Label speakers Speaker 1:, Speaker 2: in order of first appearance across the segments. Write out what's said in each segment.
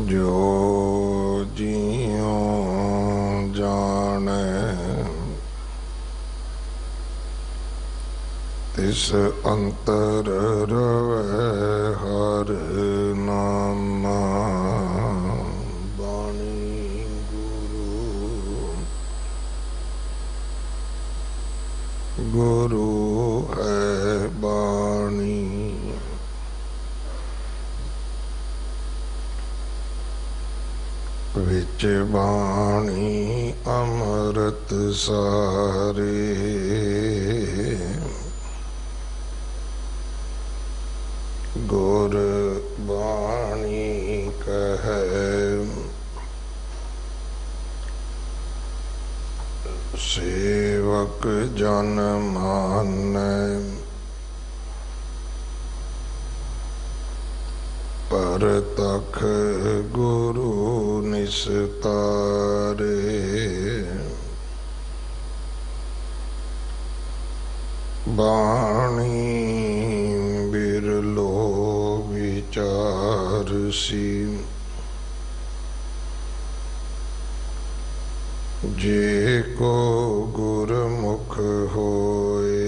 Speaker 1: जो जियों जाने तिस अंतर रवे हर नामा। बाणी गुरु है बाणी। विच बाणी अमृत सारे। गुर बाणी कहे सेवक जन मानै। परतख गुरु निस्तारे। बाणी बिरलो विचारसी। जे को गुरमुख होए।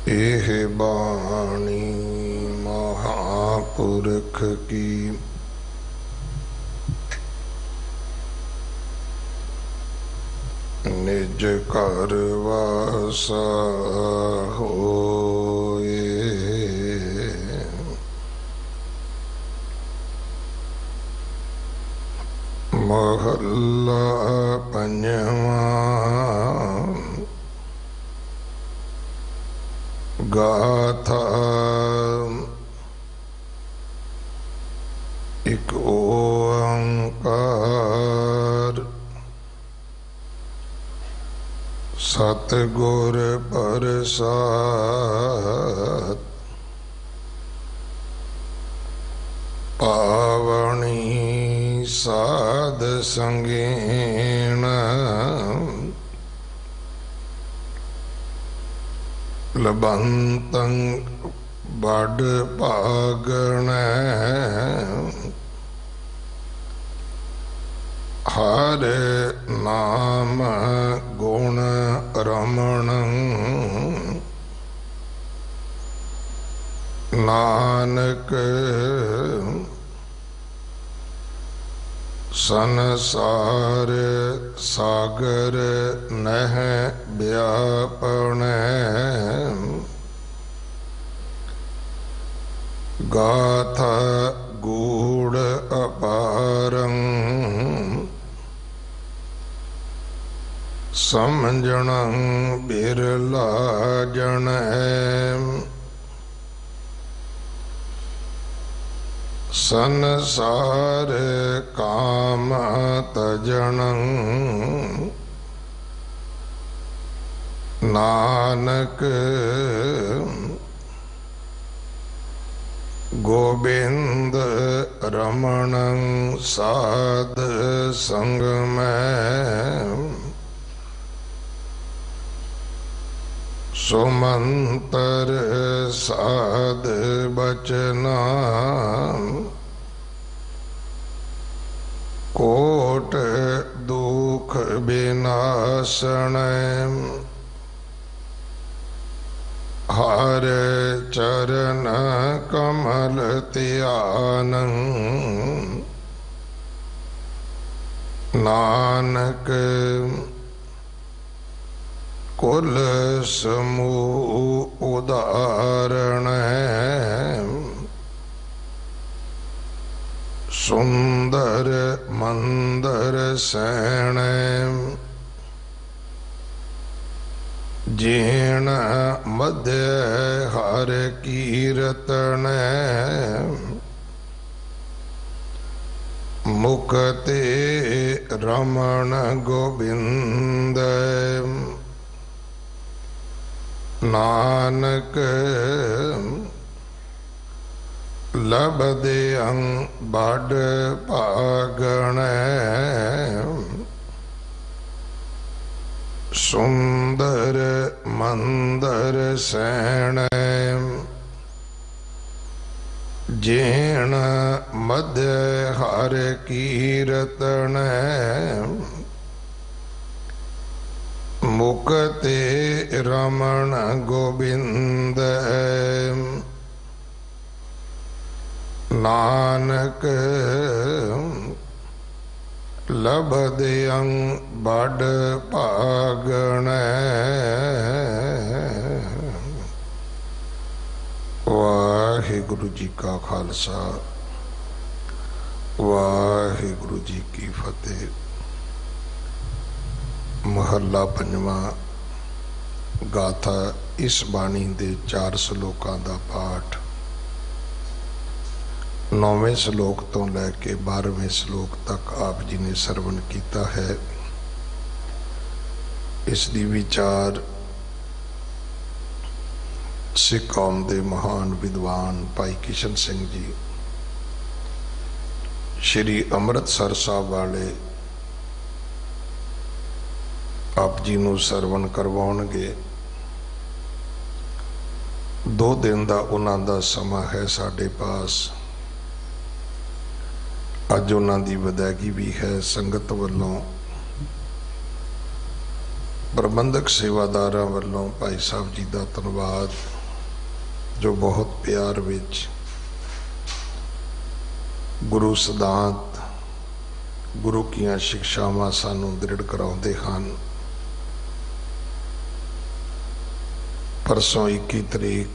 Speaker 1: एह बाणी महापुरख की। निज घर वासा होए। महला पंजवा। गाथा एक ओंकार। सतगुर प्रसाद। पावनी साध संगीण। लबंतं बड़ पागण। हर नाम गुण रमण। नानक संसार सागर नह व्यापण। गाथा गूढ़ अपारं। समझणं बिरला जन। संसार काम तजणं। नानक गोविंद रमणं साध संग में। सुमंतर साध बचना। कोट दुख विनाशन। हर चरण कमल ध्यानं। नानक कुल समूह उदाहरण। सुंदर मंदर सैण। जीण मध्य हर कीरतन। मुक्ति रमण गोविंद। नानक लभदे बड़ पागण। सुंदर मंदर सैण जेण मध्य हर कीरतन मुकते रमण गोबिंद नानक लभदयं बड़ भागण। वाहिगुरु जी का खालसा वाहिगुरु जी की फतेह। महला पंजवा गाथा इस बाणी दे 4 श्लोकां दा पाठ 9वें श्लोक तो लैके 12वें श्लोक तक आप जी ने सरवण किया है। इसकी विचार सिख कौम के महान विद्वान भाई किशन सिंह जी श्री अमृतसर साहब वाले आप जी नूं सरवण करवाउणगे। 2 दिन का उन्हां दा समा है साडे पास। अज उन्हां दी विदायगी भी है। संगत वालों प्रबंधक सेवादारां वालों भाई साहब जी का धन्यवाद जो बहुत प्यार विच गुरु सिद्धांत गुरु कीआं शिक्षावां सानूं दृढ़ कराउंदे हन। परसों 21 तरीक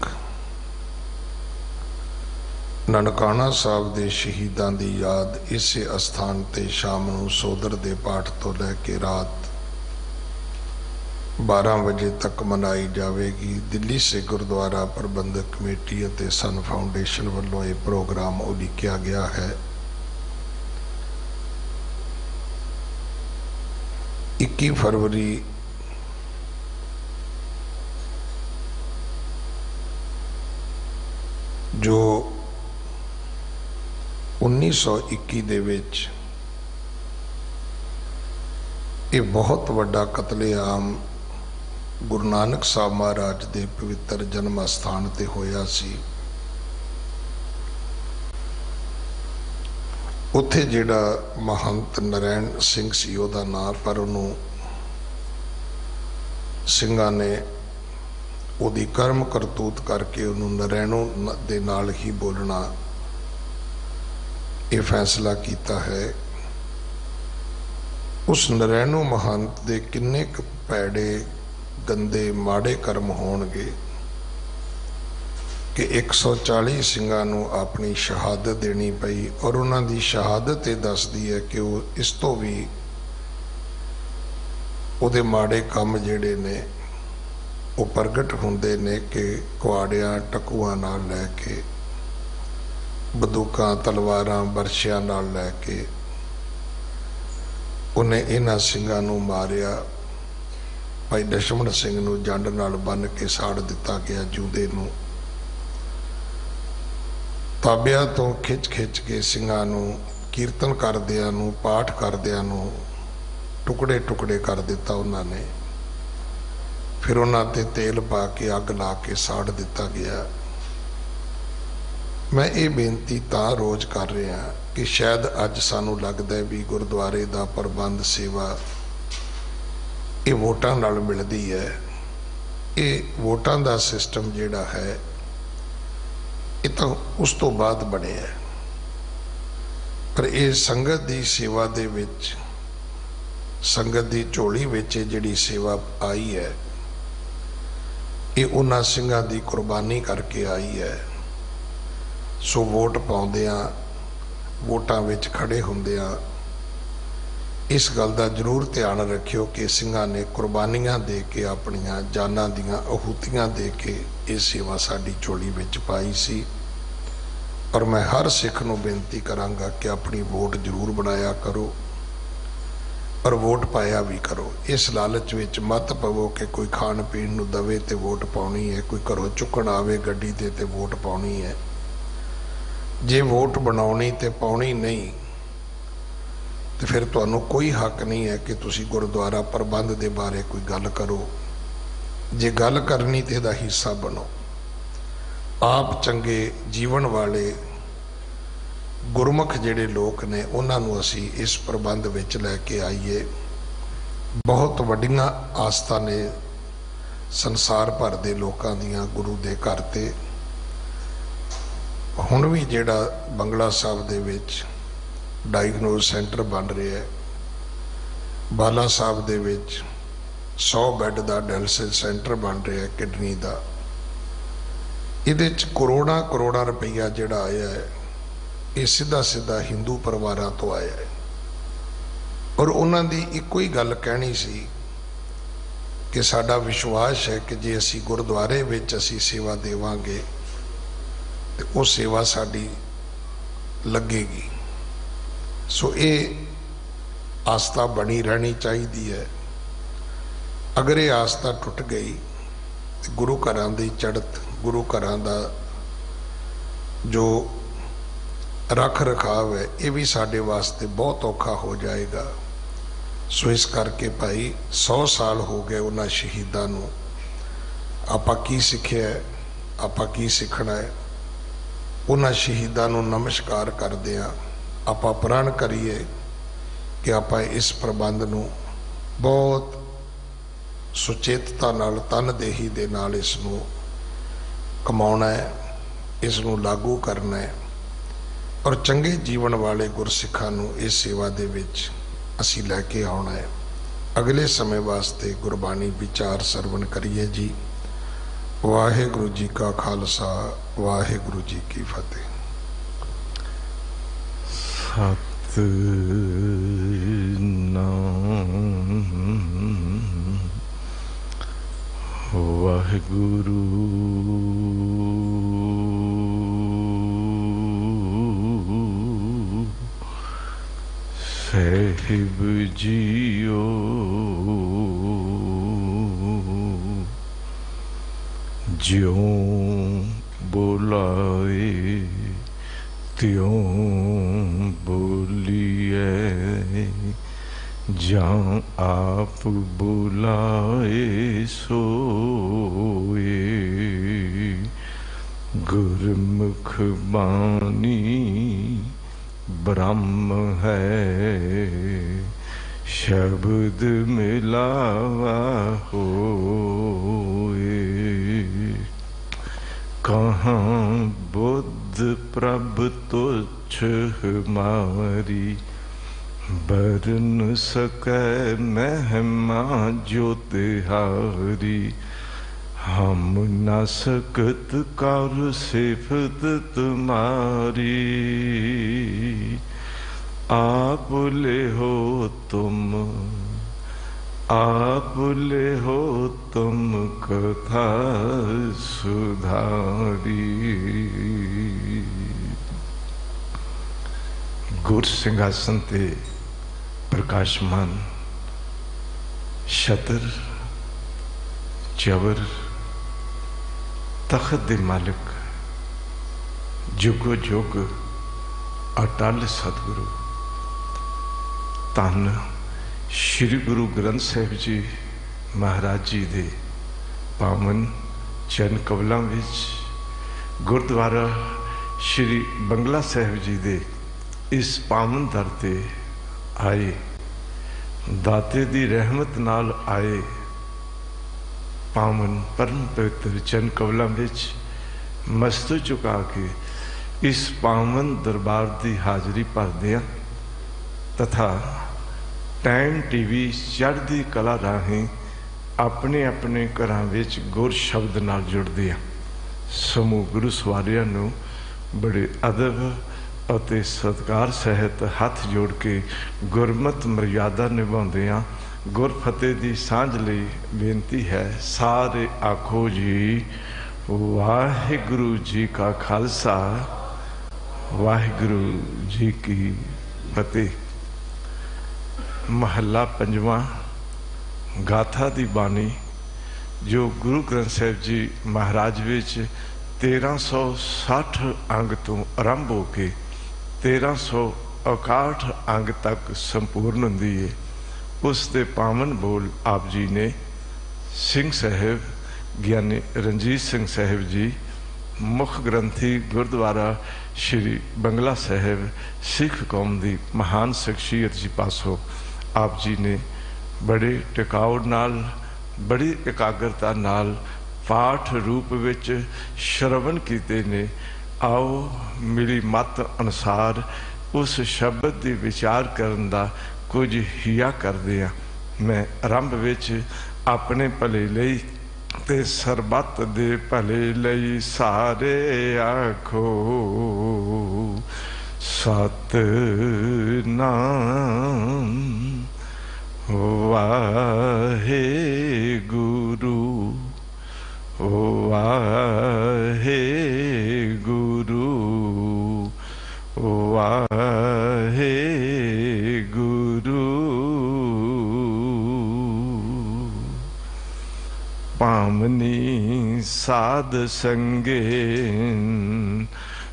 Speaker 1: ननकाना साहब के शहीदों की याद इस अस्थान ते शाम नूं सोदर दे पाठ तो लैके रात 12 बजे तक मनाई जाएगी। दिल्ली से गुरुद्वारा प्रबंधक कमेटी और सन फाउंडेशन वालों ये प्रोग्राम उलीकिया गया है। 21 फरवरी जो 1921 दे विच ये बहुत वड्डा कतलेआम गुरु नानक साहब महाराज के पवित्र जन्म अस्थान ते होया सी। उत्थे जिहड़ा महंत नारायण सिंह सी उहदा नाम, पर उन्हों सिंघां ने उहदी कर्म करतूत करके उन्होंने नारायणों दे नाल ही बोलना ये फैसला किया है। उस नारायणों महंत दे किन्ने क पैड़े गंदे माड़े कर्म होणगे कि 140 सिंघां नूं अपनी शहादत देनी पई। और उन्हां दी शहादत ये दसदी है कि वो इस तो भी उहदे माड़े काम जिहड़े ने वो प्रगट होंदे ने कि कुआड़ियां टकुआं नाल लैके बंदूकां तलवारां बरछियां नाल लैके उन्हें इन्हां सिंघां नूं मारिया। भाई लक्ष्मण सिंह नूं जंड नाल बन के साड़ दिता गया जूदे नूं। ताबिया तो खिच खिच के सिंघां नूं कीर्तन करदियां नूं पाठ करदियां नूं टुकड़े टुकड़े कर दिता उन्होंने। फिर उन्हां ते तेल पा के अग ला के साड़ दिता गया। मैं ये बेनती तां रोज़ कर रहा कि शायद अज सानू लगता है भी गुरुद्वारे का प्रबंध सेवा ये वोटां नाल मिलती है। ये वोटां का सिस्टम जिहड़ा है ये तो उस तो बाद बने है, पर ये संगत की सेवा दे विच संगत की झोली विच जिहड़ी सेवा आई है ये उन्हां सिंघां की कुर्बानी करके आई है। सो वोट पाउंदियां वोटां विच खड़े हुंदियां इस गल का जरूर ध्यान रखियो कि सिंघां ने कुर्बानियां दे के अपनियां जानां दियां आहूतियां दे के ये सेवा साडी झोली विच पाई सी। और मैं हर सिख नूं बेनती करांगा कि अपनी वोट जरूर बनाया करो और वोट पाया भी करो। इस लालच विच मत पवो कि कोई खाण पीण नूं दवे ते वोट पाउणी है, कोई घरों चुकण आवे गड्डी ते वोट पाउणी है। जे वोट बनाउणी ते पाउणी नहीं तो फिर तुहानू कोई हक नहीं है कि तुसी गुरुद्वारा प्रबंध के बारे कोई गल करो। जे गल करनी तो इहदा हिस्सा बनो। आप चंगे जीवन वाले गुरमुख जिहड़े लोग ने उन्होंने असी इस प्रबंध विच लैके आईए। बहुत वड्डियां आस्था ने संसार भर के लोगों दियां गुरु के घर ते। हुण भी जिहड़ा बंगला साहब दे विच डायगनोज सेंटर बन रहा है, बाला साहब दे विच 100 बैड का डायलिसिस सेंटर बन रहा है किडनी का। इहदे च करोड़ां करोड़ां रुपया जिहड़ा आया है ये सीधा सीधा हिंदू परिवारों तो आया है। और उन्हां दी इक्को ही गल कहनी सी कि साडा विश्वास है कि जे असी गुरुद्वारे विच असी सेवा देवांगे तो वो सेवा साडी लगेगी। सो ये आस्था बनी रहनी चाहिए है। अगर ये आस्था टुट गई तो गुरु घरां दी चढ़त, गुरु घरां दा जो रख रखाव है ये भी साडे वास्ते बहुत औखा हो जाएगा। सो इस करके भाई 100 साल हो गए उन्हां शहीदां नूं। आपां की सिक्ख्या है, आपां की सीखना है, उन्हां शहीदां नूं नमस्कार करदिआं आपां प्रण करिए कि आपां इस प्रबंध नूं बहुत सुचेतता नाल तनदेही दे नाल इस नूं कमाउणा है, इस नूं लागू करना है और चंगे जीवन वाले गुरसिखां नूं इस सेवा दे विच असी लैके आउणा है। अगले समय वास्ते गुरबाणी विचार सरवण करिए जी। वाहिगुरू जी का खालसा, वाहिगुरू जी की फतेह।
Speaker 2: सतनाम वाहिगुरू साहिब जियो। ज्यों बुलाए त्यों बोलिए, जहाँ आप बुलाए सोए। गुरमुख बानी ब्रह्म है, शब्द मिलावा होए। कहाँ बुद्ध प्रभ तुच्छ हमारी, बरन सकै महिमा जो तिहारी। हम न सकत कर सिफत तुम्हारी, आप ले हो तुम, आप ले हो तुम कथा सुधारी। गुर सिंहासन ते प्रकाशमान छतर चवर तख्त दे मालिक जुगो जुग अटल सतगुरु धन श्री गुरु ग्रंथ साहिब जी महाराज जी दे पावन चरण कमलों विच गुरुद्वारा श्री बंगला साहिब जी दे इस पावन दर ते आए दाते दी रहमत नाल आए पावन परम पवित्र चरण कमलों विच मस्तक झुका के इस पावन दरबार की हाजरी भरदे हां तथा टाइम टीवी चढ़दी कला राहें अपने अपने घरां विच गुर शब्द नाल जुड़दे हां। समूह गुरु सवारियां नूं बड़े अदब ਅਤੇ सत्कार सहित हथ जोड़ के गुरमत मर्यादा निभाते हैं। गुरफतेह की सांझ लई बेनती है, सारे आखो जी वाहिगुरू जी का खालसा, वाहिगुरू जी की फतेह। महला पंजवां गाथा दी बानी जो गुरु ग्रंथ साहिब जी महाराज विच 1360 अंग तो आरंभ हो के 1300 61 अंग तक संपूर्ण हुंदी है। उस दे पावन बोल आप जी ने सिंह साहिब ਗਿਆਨੀ ਰਣਜੀਤ ਸਿੰਘ ਸਾਹਿਬ ਜੀ ਮੁੱਖ ਗ੍ਰੰਥੀ ਗੁਰਦੁਆਰਾ ਸ਼੍ਰੀ ਬੰਗਲਾ ਸਾਹਿਬ ਸਿੱਖ ਕੌਮ ਦੀ ਮਹਾਨ ਸ਼ਖਸੀਅਤ ਜੀ ਪਾਸੋਂ ਆਪ ਜੀ ਨੇ ਬੜੇ ਟਿਕਾਉ ਨਾਲ ਬੜੀ ਇਕਾਗਰਤਾ ਨਾਲ ਪਾਠ ਰੂਪ ਵਿੱਚ ਸ਼ਰਵਣ ਕੀਤੇ ਨੇ। ਆਓ ਮੇਰੀ ਮਤ ਅਨੁਸਾਰ ਉਸ ਸ਼ਬਦ ਦੀ ਵਿਚਾਰ ਕਰਨ ਦਾ ਕੁਝ ਹਿਆ ਕਰਦੇ ਹਾਂ। ਮੈਂ ਆਰੰਭ ਵਿੱਚ ਆਪਣੇ ਭਲੇ ਲਈ ਤੇ ਸਰਬੱਤ ਦੇ ਭਲੇ ਲਈ ਸਾਰੇ ਆਖੋ ਸਤਿਨਾਮ ਵਾਹਿਗੁਰੂ ਵਾਹਿਗੁਰੂ ਵਾਹਿਗੁਰੂ। पामनी साध संगेन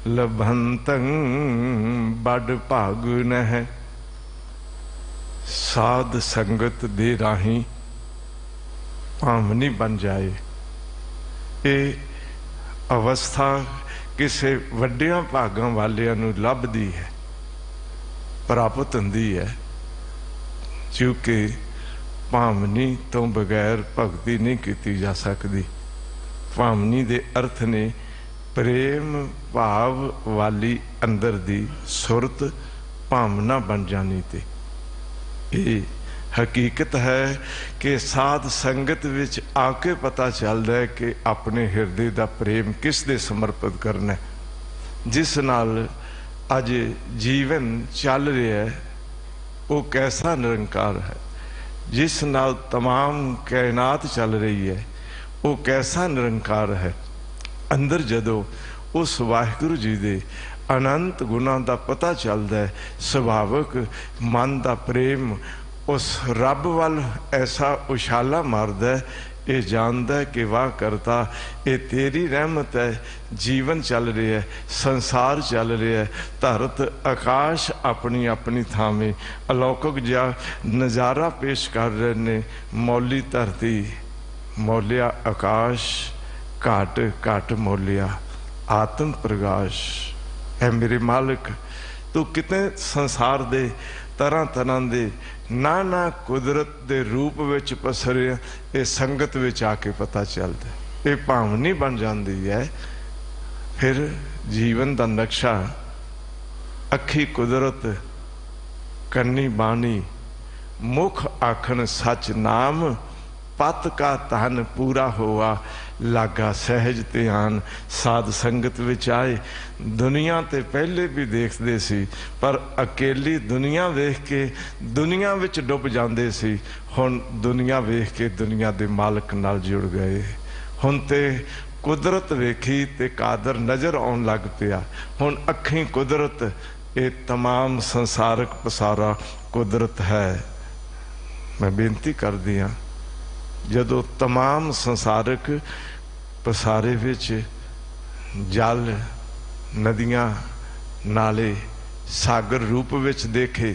Speaker 2: लभंतं बड़ भागुन है। साध संगत दे राही भामनी बन जाए, ये अवस्था किसी वड्डियां भागां वालियां नूं लभदी है, प्राप्त हुंदी है। क्योंकि भामनी तो बगैर भगती नहीं की जा सकती। भामनी दे अर्थ ने प्रेम भाव वाली अंदर दी सुरत भावना बन जानी। ते ये हकीकत है कि साध संगत विच आके पता चलता है कि अपने हिरदे दा प्रेम किस दे समर्पित करना है, जिस नाल अज जीवन चल रहा है वो कैसा निरंकार है, जिस नाल तमाम कायनात चल रही है वो कैसा निरंकार है। अंदर जदों उस वाहिगुरू जी दे अनंत गुणां दा पता चलता है, सुभावक मन दा प्रेम उस रब वाल ऐसा उछाला मारदा है, ये जानता है कि वाह करता ये तेरी रहमत है। जीवन चल रहा है, संसार चल रहा है, धरत आकाश अपनी अपनी थावें अलौकिक जिहा नज़ारा पेश कर रहे ने। मौली धरती मौलिया आकाश, घाट घाट मौलिया आत्म प्रकाश है। मेरे मालिक तू कितने संसार दे तरह तरह दे नाना कुदरत दे रूप विच पसरे, ये संगत विच आके पता चलता, ये भावनी बन जाती है। फिर जीवन का नक्शा अखी कुदरत, कन्नी बाणी, मुख आखन सच नाम, पत का तन पूरा हुआ लागा सहज ध्यान। साध संगत विच आए, दुनिया ते पहले भी देखते सी पर अकेली दुनिया वेख के दुनिया विच डुब जाते सी। हुण दुनिया वेख के दुनिया दे मालक नाल जुड़ गए। हुण ते कुदरत वेखी ते कादर नज़र आउण लग पिया। हुण अखीं कुदरत, ये तमाम संसारक पसारा कुदरत है। मैं बेनती करदी हां, जदों तमाम संसारक पसारे विच जल, नदियां, नाले, सागर रूप विच देखे,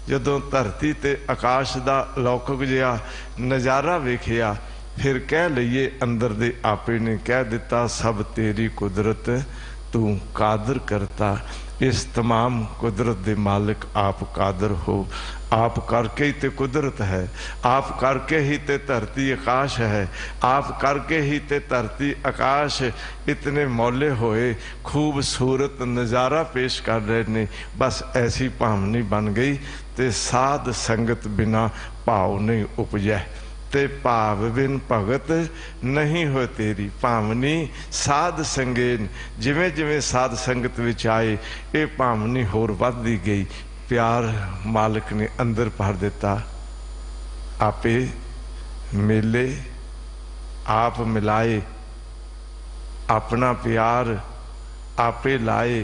Speaker 2: जदों धरती ते आकाश दा लौकिक जिहा नज़ारा वेखिया, फिर कह लईए अंदर दे आपे ने कह दिता सब तेरी कुदरत तू कादर करता। इस तमाम कुदरत दे मालिक आप कादर हो। आप करके ही ते कुदरत है, आप करके ही ते धरती आकाश है, आप करके ही ते धरती आकाश इतने मौले होए खूबसूरत नज़ारा पेश कर रहे ने। बस ऐसी भावनी बन गई ते साध संगत बिना भाव नहीं उपजै, ते भाव बिन भगत नहीं हो तेरी। भावनी साध संगेन, जिवें जिवें साध संगत विच आए ये भावनी होर वधदी गई। प्यार मालिक ने अंदर भर दिता। आपे मिले, आप मिलाए, अपना प्यार आपे लाए।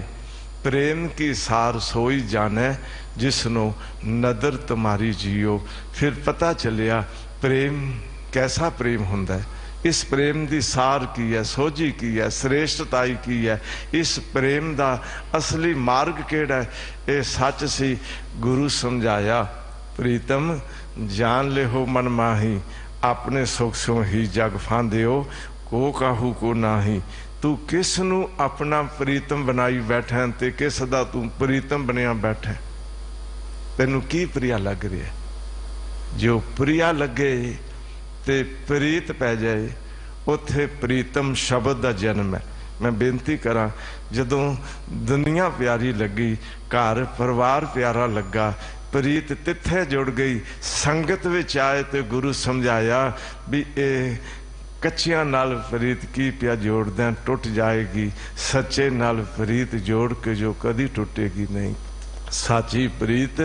Speaker 2: प्रेम की सार सोई जाने जिसनो नदर तुम्हारी जियो। फिर पता चलिया प्रेम कैसा प्रेम हुंदा है। इस प्रेम की सार की है, सोझी की है, श्रेष्ठताई की है, इस प्रेम का असली मार्ग केड़ा है, ये सच सी गुरु समझाया। प्रीतम जान ले हो मन माही, अपने सुख सो ही जग फांदे हो, को काहू को नाही। तू किस नू अपना प्रीतम बनाई बैठा ते किस दा तू प्रीतम बनया बैठा? तेनू की प्रिया लग रहा है? जो प्रिया लगे ते प्रीत पै जाए, उत्थे प्रीतम शब्द का जन्म है। मैं बेनती करा, जदों दुनिया प्यारी लगी, घर परिवार प्यारा लगा, प्रीत तिथे जुड़ गई, संगत विच आए तो गुरु समझाया भी ये कच्चियां नाल प्रीत की पिया जोड़ दें, टुट जाएगी। सच्चे नाल प्रीत जोड़ के जो कदी टुटेगी नहीं। साची प्रीत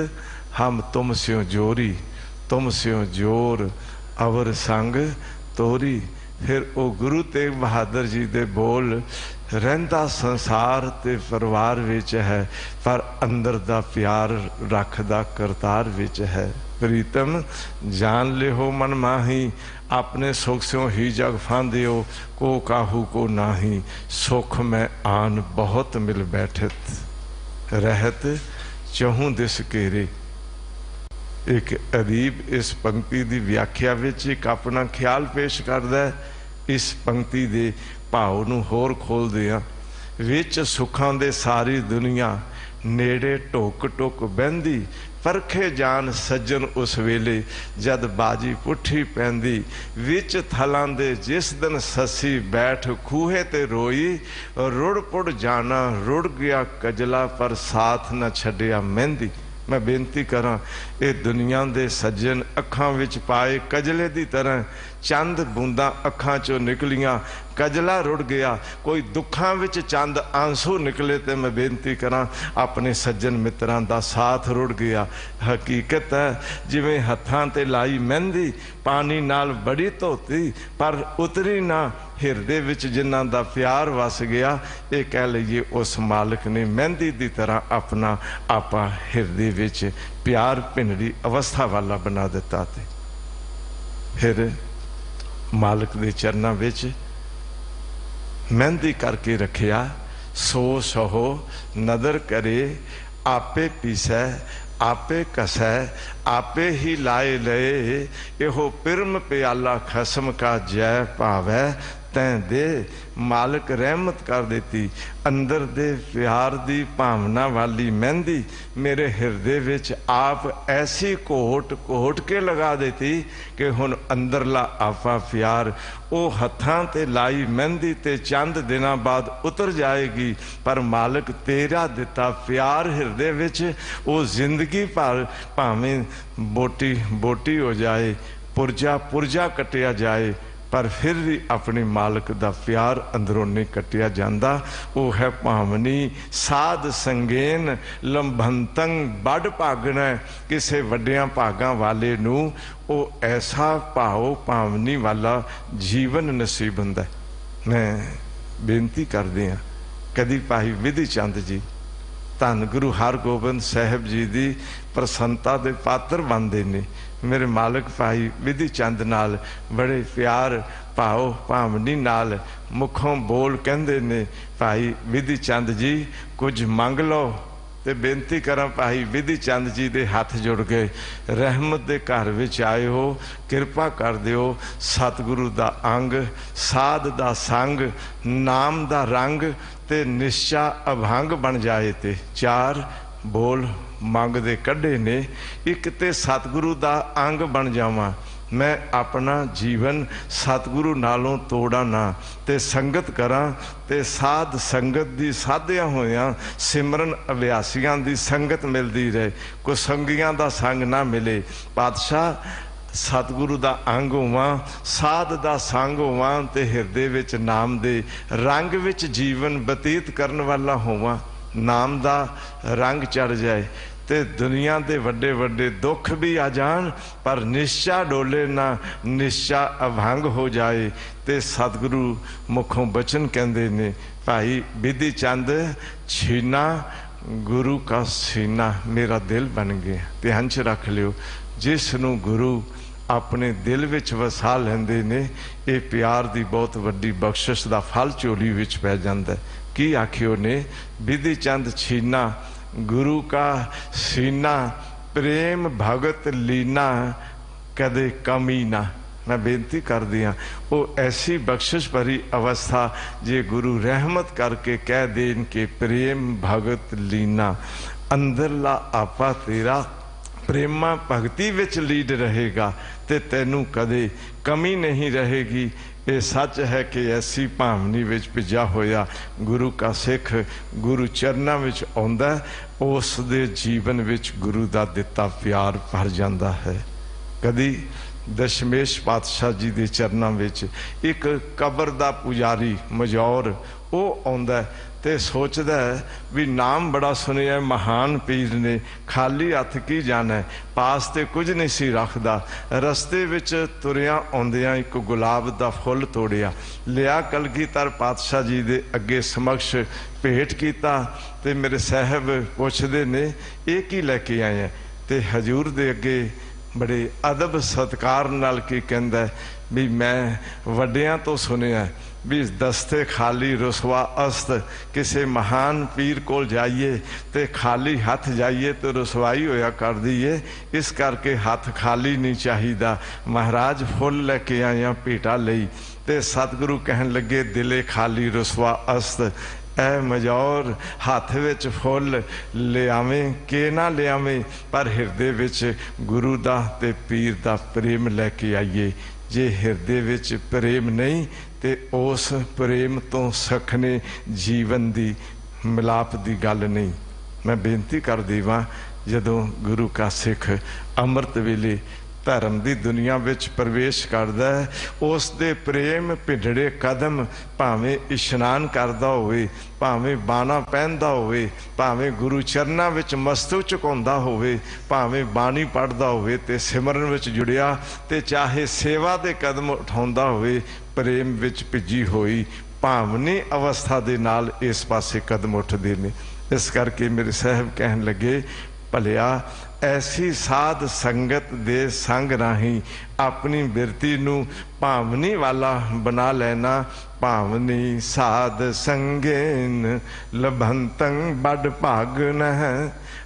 Speaker 2: हम तुम स्यों जोरी, तुम स्यों जोर अवर संग तोरी। फिर वो गुरु तेग बहादुर जी दे बोल, रहिंदा संसार ते परिवार विच है, पर अंदर दा प्यार रखदा करतार विच है। प्रीतम जान ले हो मन माही, अपने सुख स्यों ही जग फांदे हो, को काहू को नाही। सुख में आन बहुत मिल बैठत, रहत चहूं दिस केरे। एक अदीब इस पंक्ति की व्याख्या विच एक अपना ख्याल पेश करदा है। इस पंक्ति दे भाव नूं होर खोलदे आ। विच सुखां दे सारी दुनिया, नेड़े टुक टुक बहिंदी, परखे जान सज्जन उस वेले, जद बाजी पुठी पैंदी। विच थलां दे जिस दिन ससी बैठ खूहे ते रोई, रुड़ पुड़ जाना रुड़ गया कजला, पर साथ न छड्डिया मेहंदी। मैं बेनती करा, ये दुनिया दे सज्जन अखां विच पाए कजले दी तरह, चंद बूंदा अखां चों निकलियां, कजला रुड़ गया। कोई दुखां विच चंद आंसू निकले तो मैं बेनती करा, अपने सज्जन मित्रां दा साथ रुड़ गया। हकीकत है जिवें हत्थां ते लाई मेहंदी, पानी नाल बड़ी धोती, पर उतरी ना हिरदे विच जिन्हां दा प्यार वस गया। ये कह लीए उस मालिक ने मेहंदी दी तरह अपना आपा हिरदे विच प्यार भिंडी अवस्था वाला बना दिता। ते फिर मालिक दे चरनां विच मेहंदी करके रखिया। सो सहो नदर करे, आपे पीसै आपे कसै, आपे ही लाए लए। इहो पिरम प्याला खसम का जय पावै, तैं दे। मालिक रहमत कर देती, अंदर दे प्यार दी भावना वाली मेहंदी मेरे हिरदे विच आप ऐसी घोट घोट के लगा देती कि हुण अंदरला आपा प्यार वो हत्थां ते लाई मेहंदी ते चंद दिनां बाद उतर जाएगी, पर मालिक तेरा दिता प्यार हिरदे विच वो जिंदगी भर भावें बोटी बोटी हो जाए, पुरजा पुरजा कटिया जाए, पर फिर भी अपने मालिक का प्यार अंदरों नहीं कटिया जाता। वो है भावनी साध संगेन, लंबंतंग बड़ भागना। किसी वड्डियां भागां वाले नूं वो ऐसा भाव भावनी वाला जीवन नसीब हुंदा है। मैं बेनती करदी हाँ, कदी भाई विधि चंद जी धन गुरु हरगोबिंद साहिब जी की प्रसन्नता के पात्र बनते ने। मेरे मालिक भाई विधि चंद नाल बड़े प्यार भाव भावनी नाल मुखों बोल कहंदे ने, भाई विधि चंद जी कुछ मंग लो। ते बेनती करा, भाई विधि चंद जी दे हाथ जुड़ गए। रहमत दे घर विच आए हो, किरपा कर दिओ। सतगुरु दा अंग, साध दा संग, नाम दा रंग ते निश्चा अभंग बन जाए। ते चार बोल मंगदे कढ़े ने, एक ते सतगुरु दा अंग बन जावां। मैं अपना जीवन सतगुरु नालों तोड़ा ना, ते संगत करा ते साध संगत दी साधिया होया सिमरन अभ्यासियां दी संगत मिलती रहे, कुसंगियां दा संग ना मिले। पातशाह सतगुरु दा अंग होवां, साध दा संग होवां, ते हिरदे विच नाम दे रंग विच जीवन बतीत करन वाला होवां। नाम दा रंग चढ़ जाए ते दुनिया के वड्डे वड्डे दुख भी आ जान, पर निश्चा डोले ना, निश्चा अभंग हो जाए। ते सतगुरु मुखों बचन कहते ने, भाई विधि चंद छीना गुरु का सीना मेरा दिल बन गया। ध्यान च रख लियो, जिसनों गुरु अपने दिल विच वसा लैंदे ने, ये प्यार दी बहुत वड्डी बख्शिश दा फल झोली विच पै जांदा है। की आखियो ने, विधि चंद छीना गुरु का सीना, प्रेम भगत लीना कदे कमी ना। मैं बेनती कर दिया वो ऐसी बख्शिश भरी अवस्था जे गुरु रहमत करके कह देन के प्रेम भगत लीना, अंदरला आपा तेरा प्रेमा भगती विच लीड रहेगा ते तैनू कदे कमी नहीं रहेगी। ये सच है कि ऐसी भावनी विच भिजा होया गुरु का सिख गुरु चरनां विच आउंदा, उस दे जीवन विच गुरु दा दिता प्यार भर जांदा है। कदी दशमेश पातशाह जी के चरनां विच एक कबर दा पुजारी मजौर वो आउंदा ते सोचदा है भी नाम बड़ा सुनिया महान पीर ने, खाली हथ की जाना है, पास ते कुछ नहीं सी रखदा। रस्ते विच तुरिया आउंदियां एक गुलाब दा फुल तोड़िया, लिया कलगीधर पातशाह जी दे अगे समक्ष भेंट कीता ते मेरे साहब पुछदे ने ये की लैके आए हैं, ते हजूर दे अगे बड़े अदब सत्कार नाल की कहंदा भी मैं वड्डियां तो सुनिया भी दस्ते खाली रुसवा अस्त, किसी महान पीर कोल जाइए तो खाली हथ जाइए तो रुसवाई होया कर दीए, इस करके हाथ खाली नहीं चाहिदा। महाराज फुल लैके आया भेटा लई, ते सतगुरु कहन लगे दिले खाली रुसवा अस्त, ऐ मजौर हाथ विच फुल लियावें के ना लियावें, पर हिरदे विच गुरु दा ते पीर दा प्रेम लैके आइए। जे हिरदे विच प्रेम नहीं ते उस प्रेम तो सखने जीवन दी मिलाप दी गल नहीं। मैं बेनती कर देवां जदों गुरु का सिख अमृत वेले धर्म की दुनिया विच प्रवेश करदा है, उस दे प्रेम भिडड़े कदम भावें इशनान करदा होवे, भावें बाना पहनदा होवे, भावें गुरु चरनां विच मस्तक झुकाउंदा होवे, भावें बाणी पढ़दा होवे ते सिमरन विच जुड़िया, ते चाहे सेवा दे कदम उठाउंदा होवे, प्रेम विच भिजी होई भावनी अवस्था दे नाल इस पासे कदम उठदे ने। इस करके मेरे साहब कहन लगे भलिया ऐसी साध संगत दे संग राही अपनी बिरती नू भावनी वाला बना लेना। भावनी साध संगेन लभंतं बड़ भागन है,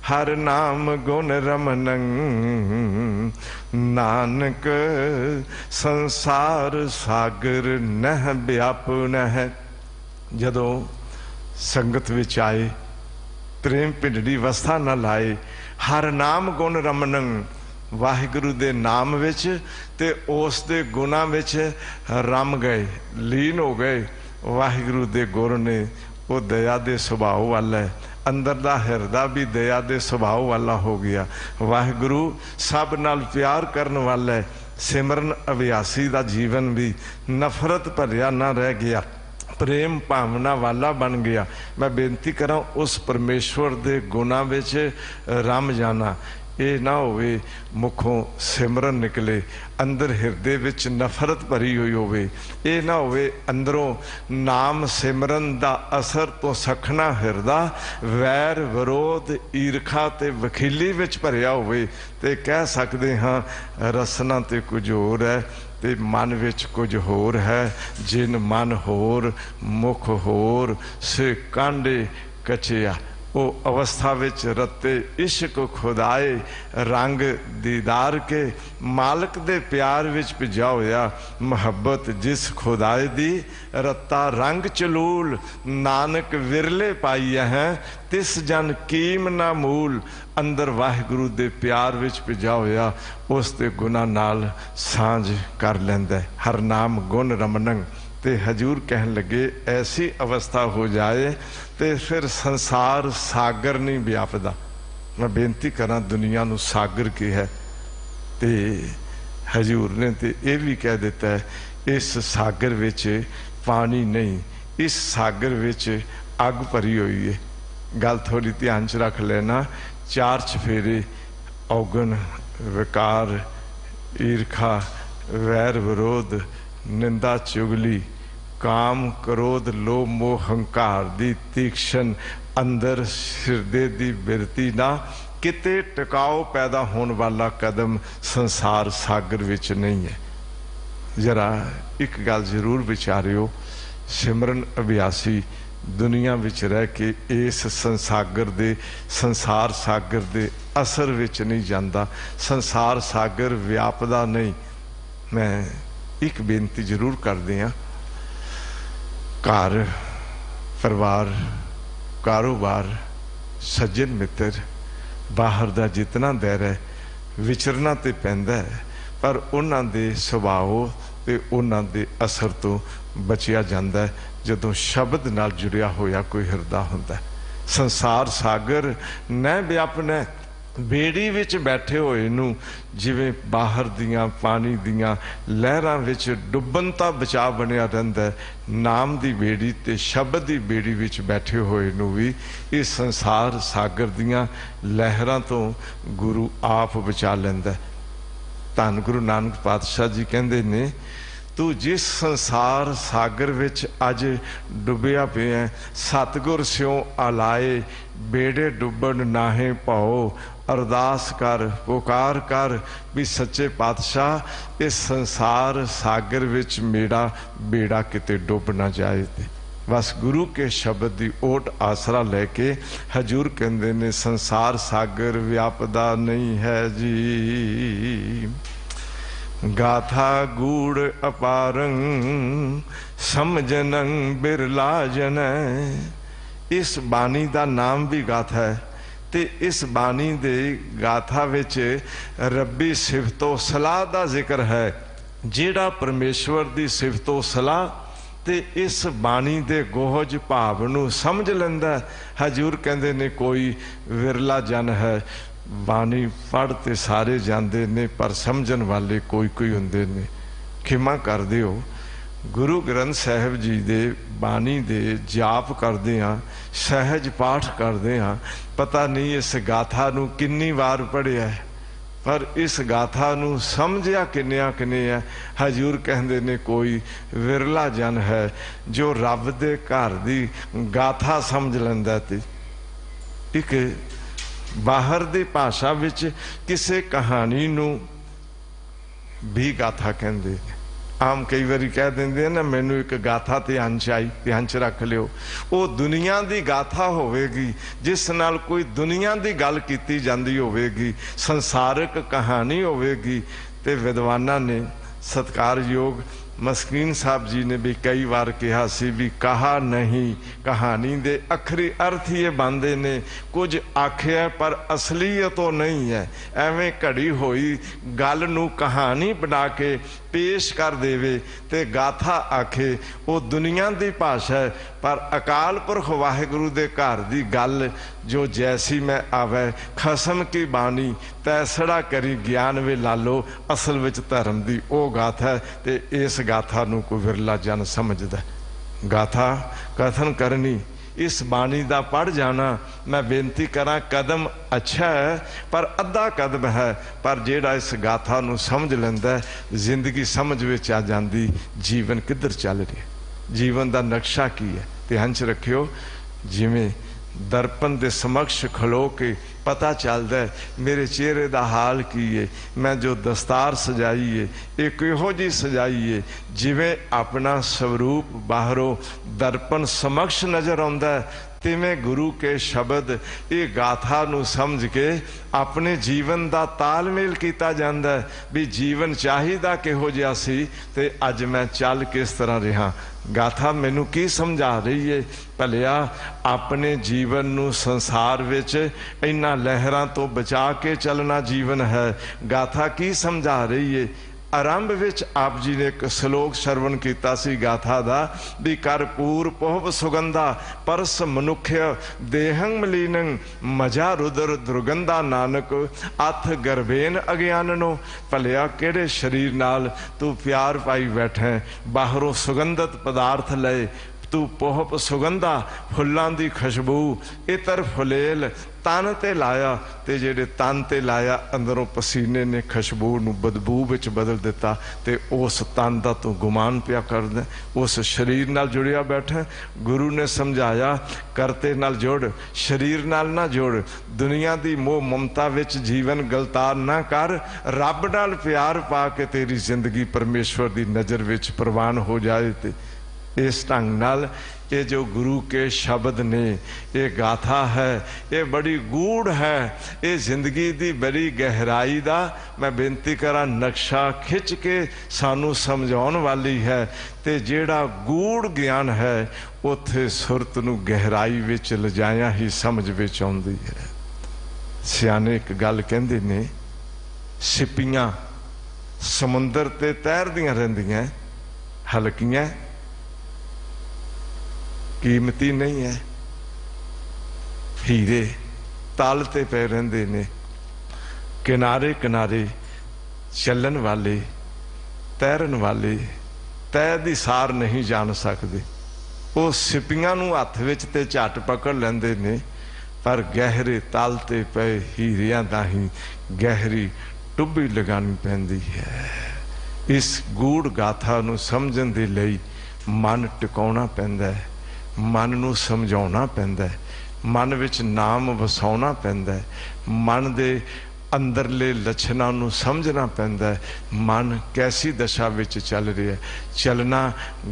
Speaker 2: हर नाम गुण रमनं नानक संसार सागर नह व्यापन है। जदों संगत विच आए प्रेम भिडड़ी अवस्था न लाए, हर नाम गुण रमनं, वाहिगुरु दे नाम विच ते उस दे गुणां विच रम गए, लीन हो गए। वाहिगुरु दे गुर ने वो दया दे सुभाव वाला है, अंदर दा हिरदा भी दया दे सुभाव वाला हो गया। वाहिगुरु सब नाल प्यार करन वाला है, सिमरन अभ्यासी दा जीवन भी नफरत भरिया ना रह गया, प्रेम भावना वाला बन गया। मैं बेनती करा उस परमेश्वर दे गुणां विच रम जाना। ये ना होवे मुखों सिमरन निकले, अंदर हिरदे विच नफरत भरी हुई होवे। ये ना होवे अंदरों नाम सिमरन दा असर तो सखना हिरदा वैर विरोध ईरखा ते वखीली विच भरिया होवे, ते कह सकते हाँ रसना ते कुछ होर है ते मन विच कुछ होर है। जिन मन होर मुख होर से कांडे कचिया, वो अवस्था विच रते इश्क खुदाए रंग दीदार के, मालक दे प्यार विच भिजा होया मुहब्बत जिस खुदाए दी, रत्ता रंग चलूल नानक विरले पाई है, तिस जन कीम ना मूल। अंदर वाहिगुरु दे प्यार विच भिजा होया उस दे गुना नाल सांझ कर लैंदा है। हर नाम गुण रमनंग, ते हजूर कहन लगे ऐसी अवस्था हो जाए तो फिर संसार सागर नहीं व्यापदा। मैं बेनती करा दुनिया नू सागर की है, तो हजूर ने तो यह भी कह दिता है इस सागर विच पानी नहीं, इस सागर विच अग भरी हुई है। गल थोड़ी ध्यान च रख लेना, चार चफेरे औगन विकार ईरखा वैर विरोध निंदा चुगली काम क्रोध लोभ मोह हंकार दी तीक्ष्ण अंदर हिरदे दी बिरती ना किते टिकाऊ पैदा होने वाला कदम संसार सागर विच नहीं है। जरा एक गल जरूर विचारियो, सिमरन अभ्यासी दुनिया विच रह के इस संसार सागर दे असर विच नहीं जाता, संसार सागर व्यापदा नहीं। मैं एक बेनती जरूर कर दियां, घर परिवार कारोबार सज्जन मित्र बाहर दा जितना दैर है विचरना ते पैंदा है, पर उन्हां दे सुभाव ते उन्हां दे असर तो बचिया जांदा है जदों शब्द नाल जुड़िया होया कोई हिरदा हुंदा है। संसार सागर न व्यापना बेड़ी विच बैठे होए नूं जिवें बाहर दियां पानी दियां लहरां विच डुब्बन ता बचा बनिया रहिंदा है, नाम दी बेड़ी ते शब्द दी बेड़ी विच बैठे होए नूं भी इस संसार सागर दियां लहरां तो गुरु आप बचा लैंदा है। धन गुरु नानक पातशाह जी कहंदे ने, तू जिस संसार सागर विच अज डुबिया पिया, सतगुर स्यों अलाए बेड़े डुबन नाहे पाओ। अरदास कर पुकार कर भी सच्चे पातशाह इस संसार सागर विच मेरा बेड़ा किते डुब ना जाए। बस गुरु के शब्द की ओट आसरा लेके हजूर कहंदे ने, संसार सागर व्यापदा नहीं है जी। गाथा गूढ़ अपारंग समझनंग बिरला जन। इस बानी का नाम भी गाथा है ते इस बानी दे गाथा विच रब्बी सिफतो सलाह का जिक्र है। जेड़ा परमेश्वर की सिफतो सलाह ते इस बानी दे गोहज भाव नूं समझ लैंदा, हजूर कहंदे ने कोई विरला जन है। बानी पढ़ते सारे जाते ने पर समझन वाले कोई कोई हुंदे ने। खिमा कर दिओ, गुरु ग्रंथ साहिब जी दे बानी दे जाप करदे हां, सहज पाठ करदे हां, पता नहीं इस गाथा नूं किन्नी बार पढ़िया है, पर इस गाथा नूं समझिया किन्निया किन्ने है। हजूर कहंदे ने कोई विरला जन है जो रब दे घर दी गाथा समझ लैंदा। ते एक बाहर दी भाषा विच किसे कहानी नूं भी गाथा कहंदे। आम कई बारी कह देंदे ना, मैनू एक गाथा ते अंश आई ते अंश रख लिओ। वो दुनिया दी गाथा होवेगी जिस नाल कोई दुनिया दी गल कीती जांदी होवेगी, संसारक कहानी होवेगी। ते विद्वाना ने सत्कारयोग मस्कीन साहब जी ने भी कई बार कहा सी भी कहा नहीं, कहानी दे अखरी अर्थ ये बनते ने। कुछ आखिया पर असलीयत तो नहीं है। एवें घड़ी होई गल नूं कहानी बना के पेश कर देवे ते गाथा आखे वो दुनिया की भाषा है, पर अकाल पुरख वाहिगुरु दे घर दी गल जो जैसी मैं आवे खसम की बानी तैसड़ा करी ज्ञान वे लालो, असल विच धर्म दी ओ गाथा है। ते इस गाथा नूं कोई विरला जन समझदा। गाथा कथन करनी, इस बाणी दा पढ़ जाना, मैं बेनती करा कदम अच्छा है पर अद्धा कदम है, पर जेड़ा इस गाथा नूं समझ लैंदा जिंदगी समझ विच आ जांदी, जीवन किधर चल रहा, जीवन का नक्शा की है। ते हंच रखियो, जिवें दर्पण के समक्ष खलो के पता चलता है मेरे चेहरे का हाल की है। मैं जो दस्तार सजाई है एक इहो जी सजाई है जिवें अपना स्वरूप बाहरों दर्पण समक्ष नज़र आउंदा है, तिवें गुरु के शब्द ये गाथा नूं समझ के अपने जीवन का तालमेल किया जाता है भी जीवन चाहिदा किहो जिहा सी ते अज मैं चल किस तरह रहा। गाथा मैनू की समझा रही है, भलिया अपने जीवन नूं संसार विच इन्हां लहरां तो बचा के चलना जीवन है। गाथा की समझा रही है, आरंभ विच आप जी ने एक श्लोक श्रवण किया सी गाथा दा भी करपूर पोहब सुगंधा परस मनुख्य देहंग मलीनंग मजा रुदर दुर्गंधा नानक अथ गर्भेन अज्ञाननो। भलिया केड़े शरीर नाल तू प्यार पाई बैठे, बाहरों सुगंधत पदार्थ लए तू पोहप सुगंधा फुल्लां दी खुशबू इतर फुलेल तन ते लाया ते जेड़े तन ते लाया अंदरों पसीने ने खुशबू नूं बदबू विच बदल दिता ते उस तन दा तू गुमान पिया करदा उस शरीर नाल जुड़िया बैठा। गुरु ने समझाया करते नाल जोड़ शरीर नाल ना जोड़ दुनिया दी मोह ममता विच जीवन गलतार ना कर रब नाल प्यार पा के तेरी जिंदगी परमेश्वर दी नज़र विच प्रवान हो जाए। ते इस ढंग नाल ये जो गुरु के शब्द ने ये गाथा है ये बड़ी गूढ़ है ये जिंदगी दी बड़ी गहराई दा मैं बेनती करा नक्शा खिंच के सानू समझाउण वाली है। ते जेड़ा गूढ़ ज्ञान है उत्थे सुरत नू गहराई विच लिजाया ही समझ विच आउंदी है। सियाने एक गल कहंदे ने सिपियां समुंदर ते तैरदियां रहिंदियां हल्कियां कीमती नहीं है हीरे तल ते पे रहिंदे ने किनारे किनारे चलन वाले तैरन वाले तैर दी सार नहीं जान सकते वो सिपियां नूं हत्थ विच ते झट पकड़ लैंदे ने पर गहरे तल ते पे हीरियां दा ही गहरी टुब्बी लगानी पैंदी है। इस गूढ़ गाथा नूं समझण दे लई मन टिकाउणा पैंदा है मन नूं समझाउणा पैंदा है मन विच नाम वसाउणा पैंदा है मन दे अंदरले लछणां नूं समझना पैंदा है मन कैसी दशा विच चल रहा है चलना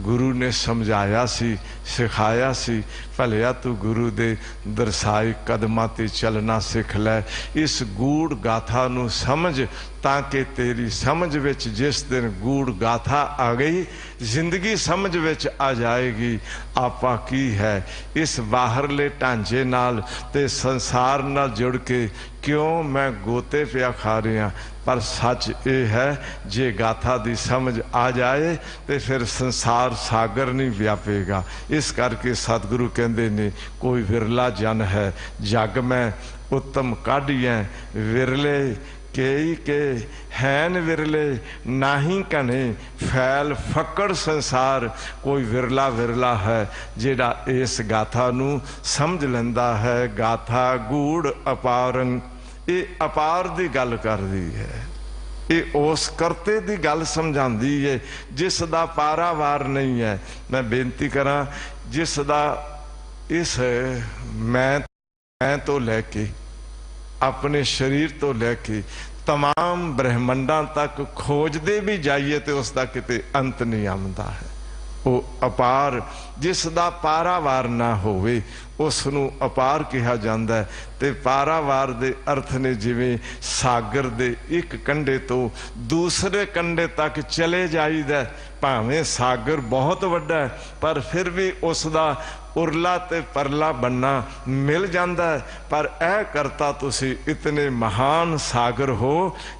Speaker 2: गुरु ने समझाया सी सिखाया सी भलिया तू गुरु दे दरसाए कदमां ते चलना सिख लै। इस गूढ़ गाथा नूं समझ ताकि तेरी समझ विच जिस दिन गूढ़ गाथा आ गई जिंदगी समझ विच आ जाएगी आपा की है इस बाहरले ढांचे नाल ते संसार नाल जुड़ के क्यों मैं गोते पिया खा रहा पर सच ये है जे गाथा दी समझ आ जाए तो फिर संसार सागर नहीं व्यापेगा। इस करके सतगुरु कहते ने कोई विरला जन है जग में उत्तम काढ़िए विरले कई के हैन विरले नाही कने फैल फकड़ संसार कोई विरला विरला है जेड़ा इस गाथा नू समझ लेंदा है। गाथा गूढ़ अपारंग ये अपार दी गल करदी है ये उस करते दी गल समझांदी है जिस दा पारावार नहीं है। मैं बेनती करा जिस दा इस मैं तो लैके अपने शरीर तो लैके तमाम ब्रह्मंडां तक खोजते भी जाइए तो उसका किते अंत नहीं आंदा है। वो अपार जिस दा पारावार ना होवे उसनू अपार कहा जाता है। ते पारावार दे अर्थ ने जिवें सागर दे एक कंढे तो दूसरे कंढे तक चले जाईदा भावें सागर बहुत वड्डा है पर फिर भी उसका उरला ते परला बनना मिल जाता है। पर ऐ करता तुसी इतने महान सागर हो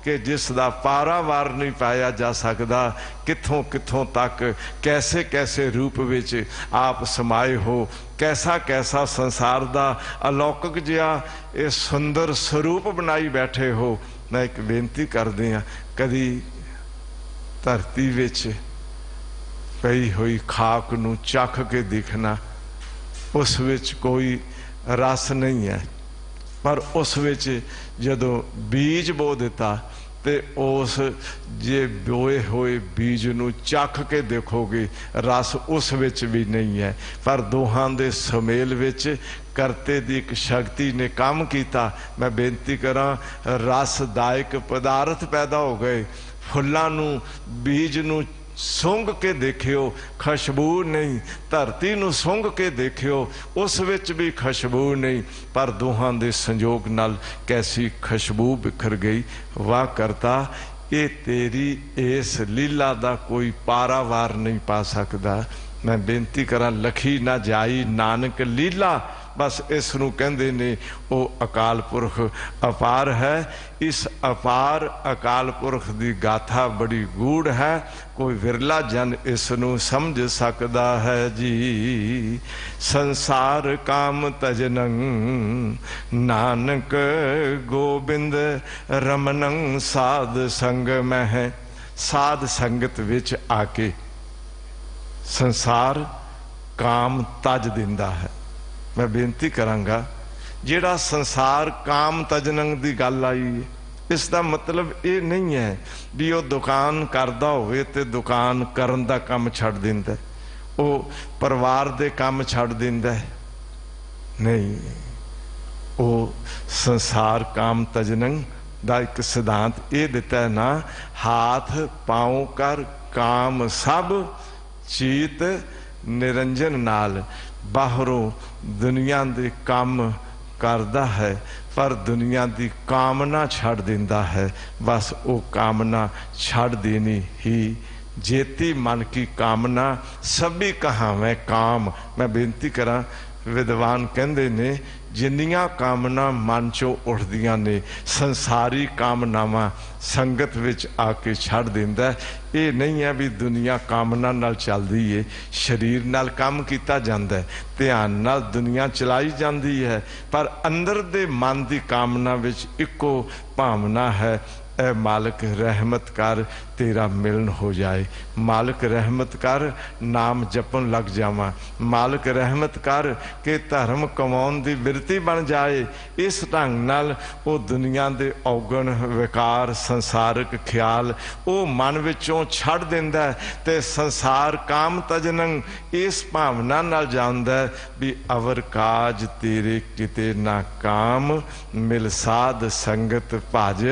Speaker 2: कि जिसका पारावार नहीं पाया जा सकता कित्थों कित्थों तक कैसे कैसे रूप विच आप समाये हो कैसा कैसा संसार दा अलौकिक जिहा ये सुंदर स्वरूप बनाई बैठे हो। मैं एक बेनती करदी हां कदी धरती विच पई हुई खाक नूं चख के देखना उस विच कोई रस नहीं है पर उस विच जदों बीज बो दिता ते उस जे बोए हुए बीज नूं चख के देखोगे रस उस विच भी नहीं है। पर दोहां दे सुमेल विच करते दी एक शक्ति ने काम किया। मैं बेनती करा रसदायक पदार्थ पैदा हो गए फुल्लां नूं बीज नूं सुंघ के देखियो खुशबू नहीं धरती नूं सुंघ के देखियो उस विच भी खुशबू नहीं पर दोहां दे संजोग नाल कैसी खुशबू बिखर गई। वाह करता ये तेरी इस लीला दा कोई पारावार नहीं पा सकता। मैं बेनती करा लखी ना जाई नानक लीला बस इस नूं कहंदे ने वो अकाल पुरख अपार है। इस अपार अकाल पुरख की गाथा बड़ी गूढ़ है कोई विरला जन इस नूं समझ सकता है जी। संसार काम तजनं नानक गोबिंद रमनं साध संग में है। साध संगत विच आके संसार काम तज दिंदा है। मैं बेनती करांगा, जिहड़ा संसार काम तजनंग दी गल आई है, इसका मतलब ये नहीं है भी वो दुकान करदा होवे ते दुकान करन दा काम छड्ड दिंदा, वो परिवार दे काम छड्ड दिंदा है, नहीं। वो संसार काम तजनंग दा एक सिद्धांत ये दिता है ना, हाथ पाँव कर काम सब चीत निरंजन नाल। बाहरों दुनिया दे काम करदा है पर दुनिया दी कामना छड़ दिंदा है। बस वो कामना छड़ देनी ही जेती मन की कामना सभी कहाँ मैं काम। मैं बेनती करा, विद्वान कहंदे ने जिन्नियां कामना मन चों उठदियां ने संसारी कामनावां संगत विच आके छड़ दिंदा है। ये नहीं है भी दुनिया कामना नाल चलदी है, शरीर नाल काम कीता जांदा है, ध्यान नाल दुनिया चलाई जांदी है, पर अंदर दे मन दी कामना विच इक्को भावना है, ए मालिक रहमत कर तेरा मिलन हो जाए, मालिक रहमत कर नाम जपन लग जावा, मालिक रहमत कर के धर्म कमाउण दी बिरती बन जाए। इस ढंग नाल वो दुनिया दे औगण विकार संसारिक ख्याल वो मन विचों छड़ दिंदा है ते संसार काम तजनंग इस भावना नाल जांदा है भी अवर काज तेरे किते ना काम, मिल साध संगत भज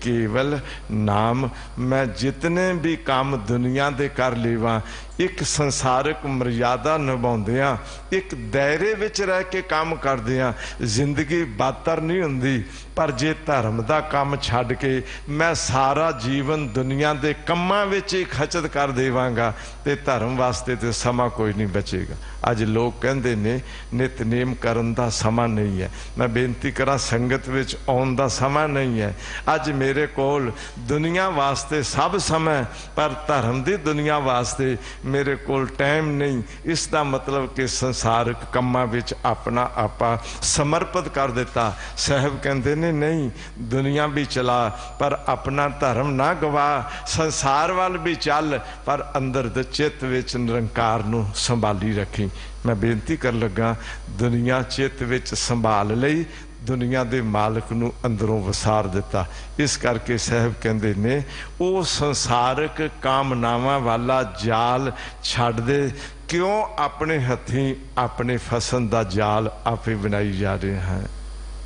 Speaker 2: केवल नाम। मैं जितने भी काम दुनिया दे कर लेवा, एक संसारिक मर्यादा निभाउंदियां, एक दायरे विच रह के काम करदियां जिंदगी बातर नहीं हुंदी। पर जे धर्म दा काम छड्ड के मैं सारा जीवन दुनिया दे कम्मां विच ही खचत कर देवांगा ते धर्म वास्ते ते समा कोई नहीं बचेगा। अज लोग कहंदे ने नितनेम करन दा समा नहीं है। मैं बेनती करा, संगत विच आउण दा समा नहीं है। अज मेरे कोल दुनिया वास्ते सब समय, पर धर्म दी दुनिया वास्ते मेरे कोल टाइम नहीं। इसका मतलब कि संसारिक कम्मां विच अपना आपा समर्पित कर दिता। साहब कहंदे ने नहीं, दुनिया भी चला पर अपना धर्म ना गवा, संसार वाल भी चल पर अंदर दे चित्त विच निरंकार नूं संभाली रखी। मैं बेनती कर लगा, दुनिया चित्त विच संभाल लई, दुनिया दे मालिक नूं अंदरों वसार दिता। इस करके साहब कहंदे ने वो संसारिक कामनावां वाला जाल छड्ड दे, क्यों अपने हथीं अपने फसन दा जाल आपे बनाई जा रहे हैं।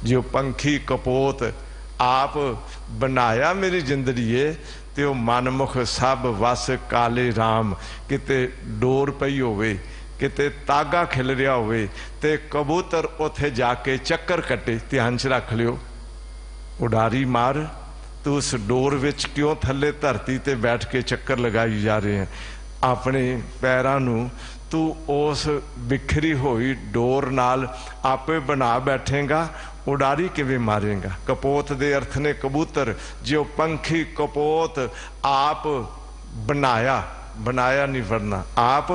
Speaker 2: जो पंखी कपोत आप बनाया मेरी जिंदड़ीए, ते मनमुख सब वस काले राम। किते डोर पई होवे, किते तागा खिल रहा होवे ते कबूतर उथे जाके चक्कर कटे, ध्यान च रख लियो। उडारी मार, तू उस डोर विच क्यों थले धरती ते बैठ के चक्कर लगाई जा रहे हैं। अपने पैरां नूं तू उस बिखरी हुई डोर नाल आपे बना बैठेगा, उडारी किवें मारेगा। कपोत दे अर्थ ने कबूतर, जो पंखी कपोत आप बनाया, बनाया नहीं वरना आप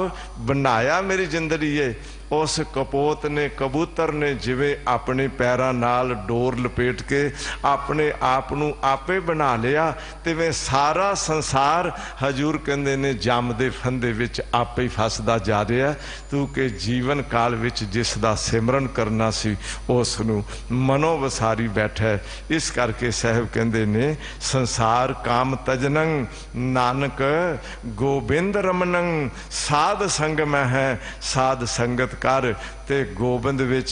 Speaker 2: बनाया मेरी जिंदड़ी है। उस कपोत ने कबूतर ने जिवें अपने पैरां नाल डोर लपेट के अपने आप नूं आपे बना लिया, तिवें सारा संसार हजूर कहंदे ने जम दे फंदे विच आपे ही फसदा जा रहा। तू के जीवन काल विच जिस दा सिमरन करना सी उस नूं मनो वसारी बैठा। इस करके साहब कहंदे ने संसार काम तजनंग, नानक गोबिंद रमनंग। साध संग में है, साध संगत कर ते गोबिंद विच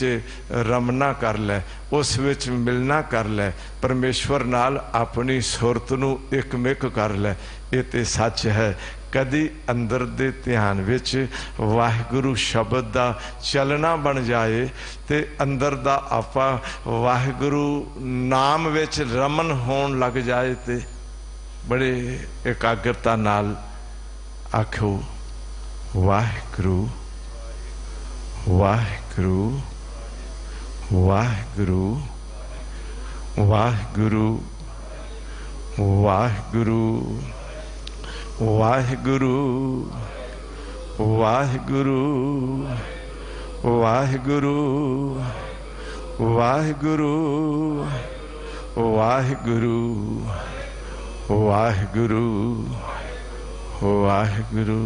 Speaker 2: रमना कर लै, उस विच मिलना कर लै, परमेश्वर नाल अपनी सुरत नूं एकमिक कर लै। ये ते सच है। कदी अंदर दे ध्यान विच वाहिगुरु शब्द दा चलना बन जाए ते अंदर दा आपा वाहिगुरु नाम विच रमन होण लग जाए ते बड़े एकाग्रता नाल आखो वाहिगुरु वाहिगुरु वाहिगुरु वाहिगुरु वाहिगुरु वाहिगुरु वाहिगुरु वाहिगुरु वाहिगुरु वाहिगुरु वाहिगुरु वाहिगुरु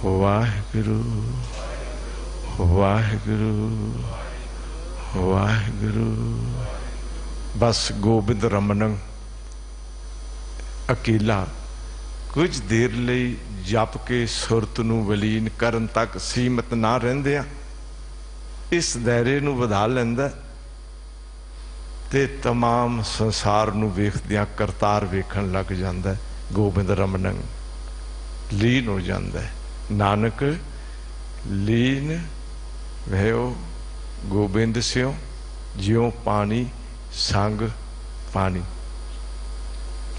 Speaker 2: वाहिगुरु वाहिगुरु वाहिगुरु। बस गोबिंद रमन अकेला कुछ देर लई जप के सुरत नूं वलीन करन तक सीमित ना रहिंदिआं इस दायरे नूं वधा लैंदा ते तमाम संसार नूं वेखदिआं करतार वेखण लग जांदा। गोबिंद रमन लीन हो जांदा। नानक लीन भयो गोबिंद स्यों ज्यों पानी संग पानी।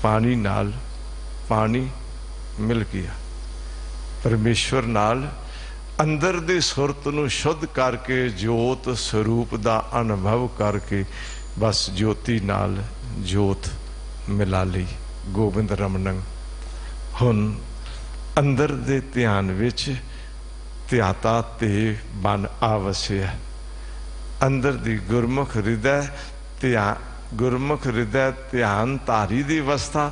Speaker 2: पानी नाल पानी मिल गया। परमेश्वर नाल अंदर दे सुरत नूं शुद्ध करके जोत स्वरूप दा अनुभव करके बस ज्योति नाल जोत मिला ली। गोबिंद रमन हुण अंदर दे ध्यान विच ध्याता ते बन आवसिया। अंदर दी गुरमुख हृदय गुरमुख हृदय ध्यान धारी दी अवस्था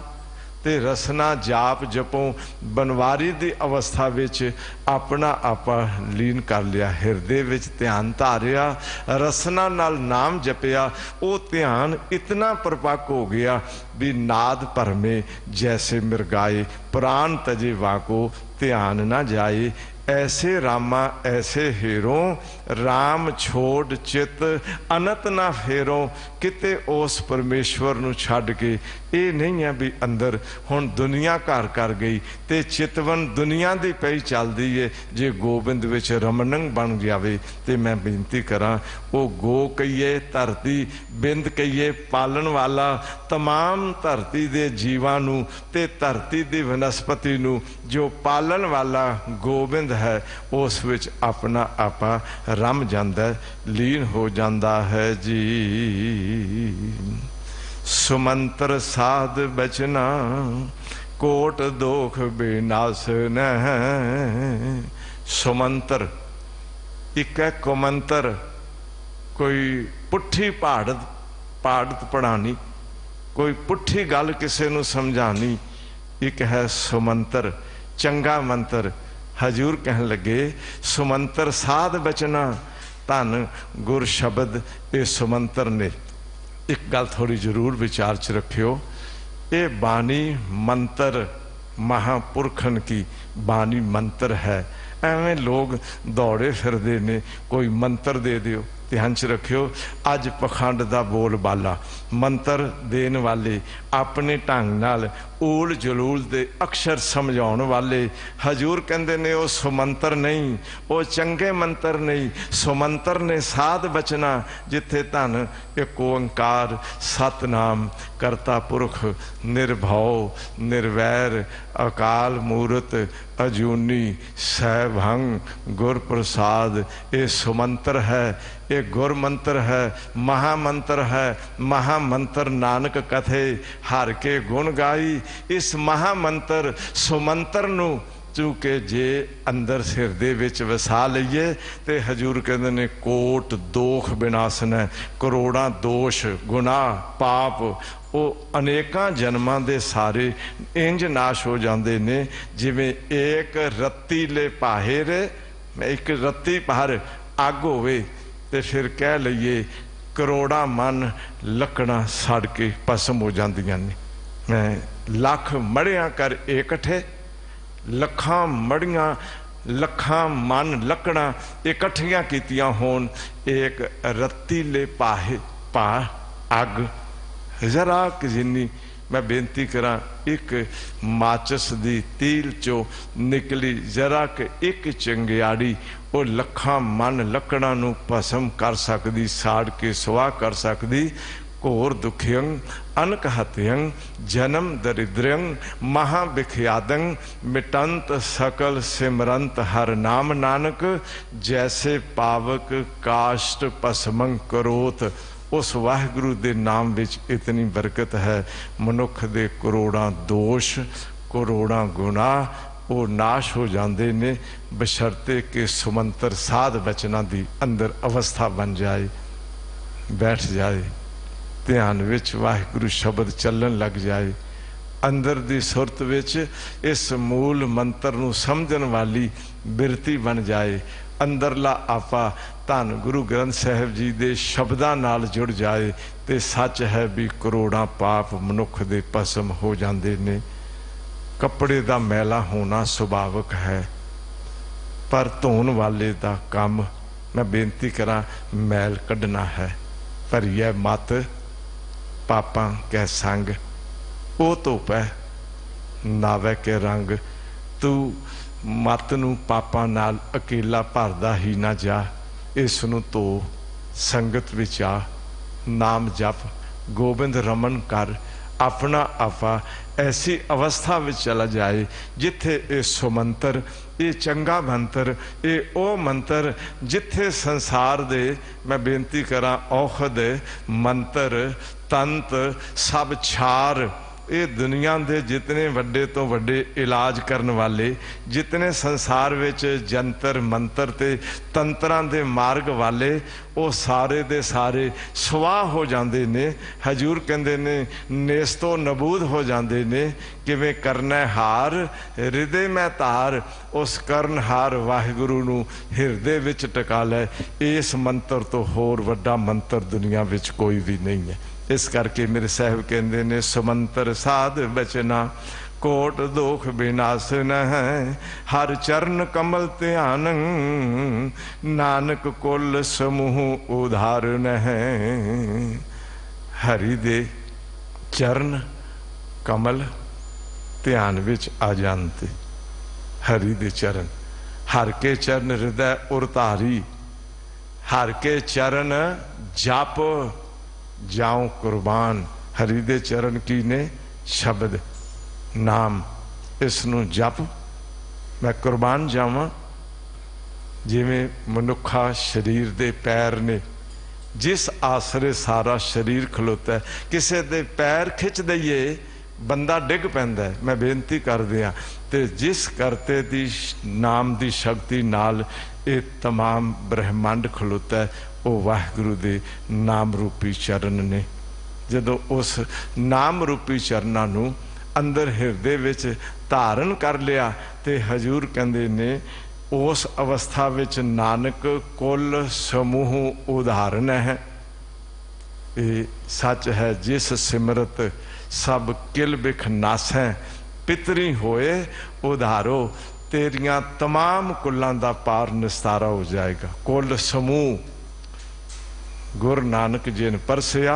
Speaker 2: ते रसना जाप जपों बनवारी दी अवस्था विच अपना आपा लीन कर लिया। हृदय विच ध्यान धारिया रसना नाल नाम जपिया। वो ध्यान इतना परपक हो गया भी नाद भरमे जैसे मिर्गाए प्राण तजे वाको ध्यान ना जाए। ऐसे रामा ऐसे हेरों राम छोड़ चित अनत ना फेरों। किते उस परमेश्वर नूं छड्ड के ये नहीं है भी अंदर हुण दुनिया घर कर गई ते चितवन दुनिया दी पई चलदी है। जे गोबिंद विच रमनंग बन जावे ते मैं बेनती करां वो गो कहिए धरती बिंद कहिए पालन वाला तमाम धरती दे जीवां नूं ते धरती दी वनस्पति नूं जो पालन वाला गोबिंद है उस विच अपना आपा रम जांदा लीन हो जांदा है जी। सुमंत्र साध बचना कोट दोख बेनास न। सुमंत्र एक है कुमंत्र कोई पुठी पहाड़त पढ़ानी कोई पुठी गल किसी नूं समझानी। एक है सुमंत्र चंगा मंत्र। हजूर कहन लगे सुमंत्र साध बचना धन गुर शब्द ये सुमंत्र ने। एक गल थोड़ी जरूर विचार च रखियो ये बानी मंत्र महापुरखन की बानी मंत्र है। एवें लोग दौड़े फिरदे ने कोई मंत्र दे दियो। ध्यान च रखियो अज पखंड दा बोल बाला मंत्र देन वाले अपने ढंग नाल ऊल जलूल दे अक्षर समझाउण वाले हजूर कहंदे ने वो सुमंत्र नहीं वो चंगे मंत्र नहीं। सुमंत्र ने साध बचना जिथे धन एक ओंकार सतनाम करता पुरख निर्भव निर्वैर अकाल मूरत अजूनी सैभंग गुर प्रसाद। ये सुमंत्र है ये गुर मंत्र है महामंत्र है। महामंत्र नानक कथे हर के गुण गाई। इस महामंत्र सुमंत्र नूं चूंकि जे अंदर हिरदे विच वसा लईए ते हजूर कहंदे ने कोट दोख विनाशन है। करोड़ा दोष गुनाह पाप वो अनेकां जन्मां दे सारे इंज नाश हो जाते ने जिवें एक रत्तीले पाहेरे एक रत्ती पहर अग होवे ते फिर कह लईए करोड़ा मन लकड़ां सड़ के भस्म हो जांदियां ने। मैं लख मड़ियां कर इकट्ठे लखां मड़ियां लखां मन लकड़ां इकट्ठियां कीतियां होण एक रत्तीले पा अग जरा जिन्नी मैं बेनती करा एक माचिस दी तील चो निकली जरा एक चंगियाड़ी वो लखां मन लकड़ां नूं भस्म कर सकदी साड़ के सुआह कर सकदी। घोर दुखियं अनक हत्यं जन्म दरिद्रयं महाविख्यादं मिटंत सकल सिमरंत हर नाम नानक जैसे पावक काष्ट भस्मं करोत। उस वाहिगुरु दे नाम विच इतनी बरकत है मनुख दे करोड़ां दोष करोड़ां गुनाह वो नाश हो जाते ने बशर्ते के सुमंत्र साध बचना दी अंदर अवस्था बन जाए बैठ जाए ध्यान विच वाहिगुरु शब्द चलन लग जाए अंदर दी सुरत विच इस मूल मंत्र नूं समझण वाली बिरती बन जाए। अंदरला आपा धन गुरु ग्रंथ साहिब जी दे शब्दां नाल जुड़ जाए तो सच है भी करोड़ां पाप मनुख दे भस्म हो जाते ने। कपड़े दा मैला होना सुभाविक है, पर धोण वाले दा काम मैं बेनती करा मैल कढ़ना है। पर यह मत पापां कै संग ओ धोपै नावे के रंग। तू मत नूं पापां नाल अकेला भरदा ही ना जा, इस नूं धो संगत विच आ, नाम जप गोबिंद रमन कर। अपना आपा ऐसी अवस्था में चला जाए जिथे ये सुमंत्र, ये चंगा मंत्र, ये ओ मंत्र जिथे संसार दे मैं बेनती करा औखद मंत्र तंत्र सब छार, ये दुनिया के जितने वड्डे तो वड्डे इलाज करने वाले, जितने संसार विच जंतर मंत्र ते तंत्रां दे मार्ग वाले, वो सारे दे सारे स्वाह हो जाते ने। हजूर कहते ने नेस्तो नबूद हो जाते ने। किवें करना हार हृदय में धार, उस करन हार वाहिगुरु नूं हिरदे विच टका लै। इस मंत्र तो होर वड्डा मंत्र दुनिया विच कोई भी नहीं है। इस करके मेरे साहब कहते ने सुमंत्र साध बचना कोट दोख विनाशन है, हर चरण कमल ध्यान नानक कुल समूह उदाहरण है। हरि दे चरण कमल ध्यान विच आ जानते। हरि दे चरण, हर के चरण हृदय उरधारी, हर के चरण जप जाऊं कुर्बान। हरि दे चरण की ने शब्द नाम, इसनों जप मैं कुर्बान जावां। जिवें मनुखा शरीर दे पैर ने, जिस आसरे सारा शरीर खलोता है, किसी दे पैर खिंच दईए बंदा डिग पैंदा है। मैं बेनती कर दिया ते जिस करते दी नाम दी शक्ति नाल ये तमाम ब्रह्मंड खलोता है, वो वाहिगुरु दे नाम रूपी चरण ने। जदों उस नाम रूपी चरणां नूं अंदर हिरदे विच धारण कर लिया ते हजूर कहंदे ने उस अवस्था विच नानक कुल समूह उदाहरण है। ये सच है जिस सिमरत सब किल बिख नासैं, पितरी होए उधारो, तेरियां तमाम कुलों का पार निस्तारा हो जाएगा। कुल समूह गुरु नानक जी ने परसिया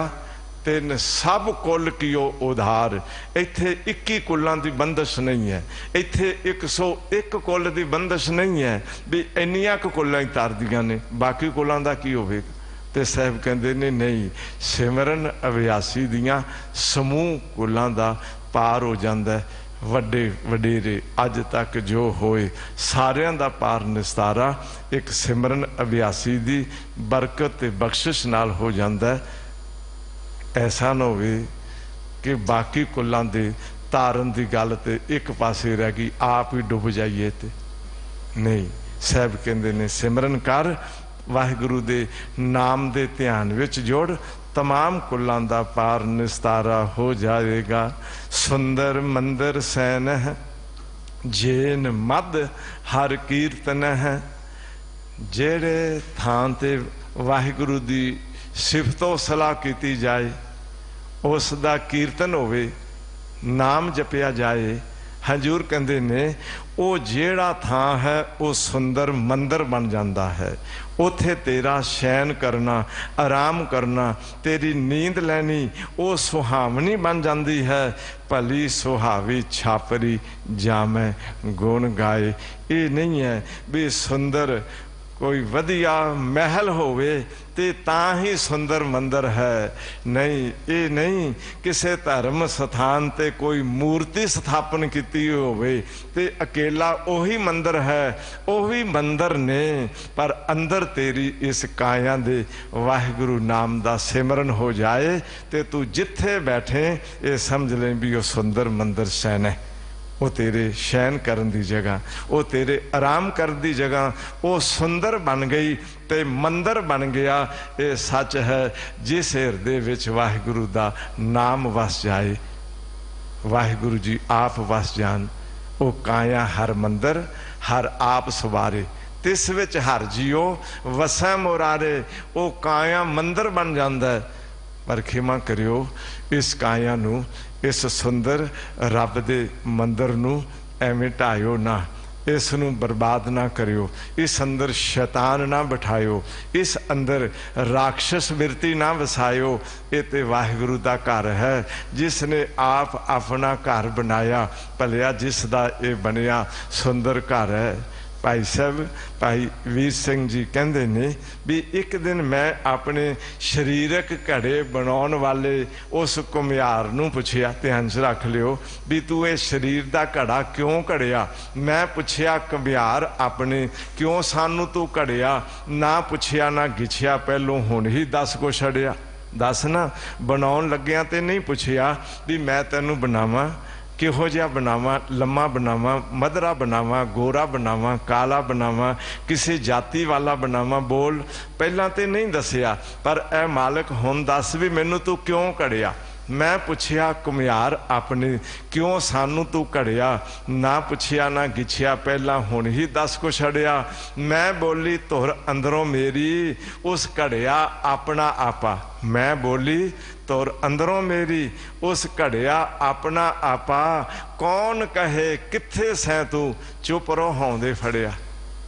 Speaker 2: तेन सब कुल कियो उधार। इत्थे 21 कुलों की बंदश नहीं है, इत्थे 101 कुल की बंदश नहीं है भी इन्नियां कुलों ही तार दियां ने, बाकी कुलों का की होवेगा। ते साहब कहते ने नहीं, सिमरन अभ्यासी दियां समूह कुलों का पार हो जाता है। वड्डे वडेरे अज तक जो होए सारियां दा पार निस्तारा एक सिमरन अभ्यासी दी बरकत ते बख्शिश नाल हो जाता है। ऐसा ना होवे कि बाकी कुलों दे तारन की गल ते एक पासे रह गई, आप ही डुब जाइए ते नहीं। साहब कहते ने सिमरन कर, वाहिगुरु दे नाम दे ध्यान विच जोड़, तमाम कुलों का पार निस्तारा हो जाएगा। सुंदर मंदिर सैन है, जेन मद हर कीर्तन है। जेड़े थां ते वाहिगुरु दी सिफतो सलाह की जाए, उसका कीर्तन होवे, नाम जपया जाए। हजूर कहते ने वो जेड़ा थां है वो सुंदर मंदिर बन जाता है। उथे तेरा शयन करना, आराम करना, तेरी नींद लैनी वो सुहावनी बन जाती है। भली सुहावी छापरी जामै गुण गाए। ये नहीं है भी सुंदर कोई वधिया महल होवे ते तां ही सुंदर मंदिर है, नहीं। ये नहीं किसी धर्म स्थान ते कोई मूर्ति स्थापन की होवे ते अकेला ओही मंदिर है, ओही मंदिर ने, पर अंदर तेरी इस काया दे वाहिगुरु नाम दा सिमरन हो जाए ते तू जिथे बैठे ये समझ लें भी वो सुंदर मंदिर शैन है। वो तेरे शयन करन दी जगह, वो तेरे आराम करन दी जगह, वो सुंदर बन गई ते मंदिर बन गया। ये सच है जिस हृदय विच वाहिगुरु दा नाम वस जाए। वाहिगुरु जी आप वस जान। ओ काया हर मंदिर हर आप सवारे, तिस विच हर जियो वसै मुरारे। ओ काया मंदिर बन जाता है, पर खेमा करियो इस काया नू, इस सुंदर रब दे मंदिर नू एवें ढायो ना, इस नू बर्बाद ना करियो, इस अंदर शैतान ना बिठायो, इस अंदर राक्षस बिरती ना वसायो। ये तो वाहिगुरु का घर है, जिसने आप अपना घर बनाया, भलिया जिसका ये बनिया सुंदर घर है। भाई साहब भाई वीर सिंह जी कहते ने भी एक दिन मैं अपने शरीरक घड़े बनाने वाले उस घुमियार नूं पुछया, ध्यान च रख लियो भी तू ये शरीर का घड़ा क्यों घड़िया। मैं पुछया घुमियार अपने क्यों सानू तू घड़िया, ना पुछया ना गिछया, पहलों हुण ही दस को छड़िया। दस ना बनाउण लग्गिया ते नहीं पुछया भी मैं तैनू बनावां किहो जिहा बनावां, लम्मा बनावां, मधरा बनावां, गोरा बनावां, काला बनावां, किसी जाति वाला बनावां। बोल पहलां ते नहीं दसिया, पर ए मालिक हुण दस भी मैनू तू क्यों घड़िया। मैं पुछया घुमियार अपने क्यों सानू तू घड़िया, ना पुछया ना गिछया, पहला हुण ही दस को छड़िया। मैं बोली धुर अंदरों मेरी उस घड़िया अपना आपा। मैं बोली तुर अंदरों मेरी उस घड़िया अपना आपा। कौन कहे किथे सैं तू चुप रो होंदे फड़िया।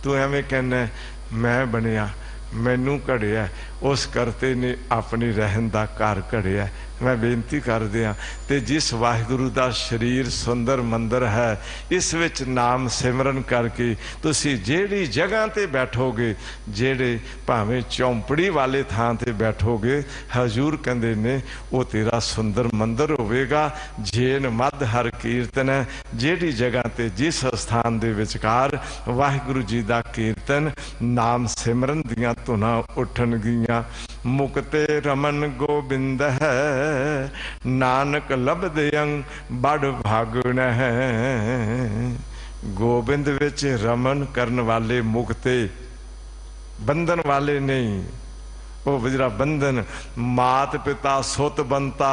Speaker 2: तू एवें कहना मैं बनिया मैनू घड़िया, उस करते ने अपनी रहन का घर घड़िया। मैं बेनती कर दिया ते जिस वाहिगुरु का शरीर सुंदर मंदिर है, इस विच नाम सिमरन करके तुसी जेड़ी जगह ते बैठोगे, जेड़े भावें चौंपड़ी वाले थां ते बैठोगे, हजूर कहंदे ने वो तेरा सुंदर मंदिर होवेगा। जेन मद हर कीर्तन है, जेड़ी जगह ते जिस स्थान दे विचकार वाहिगुरु जी का कीर्तन नाम सिमरन दियां धुनां उठणगियां। मुक्ते रमन गोबिंद है, नानक लभदे अंग बड़ भागण है। गोबिंद विच रमन करन वाले मुक्ते, बंधन वाले नहीं। वो वजरा बंधन मात पिता सुत बनता,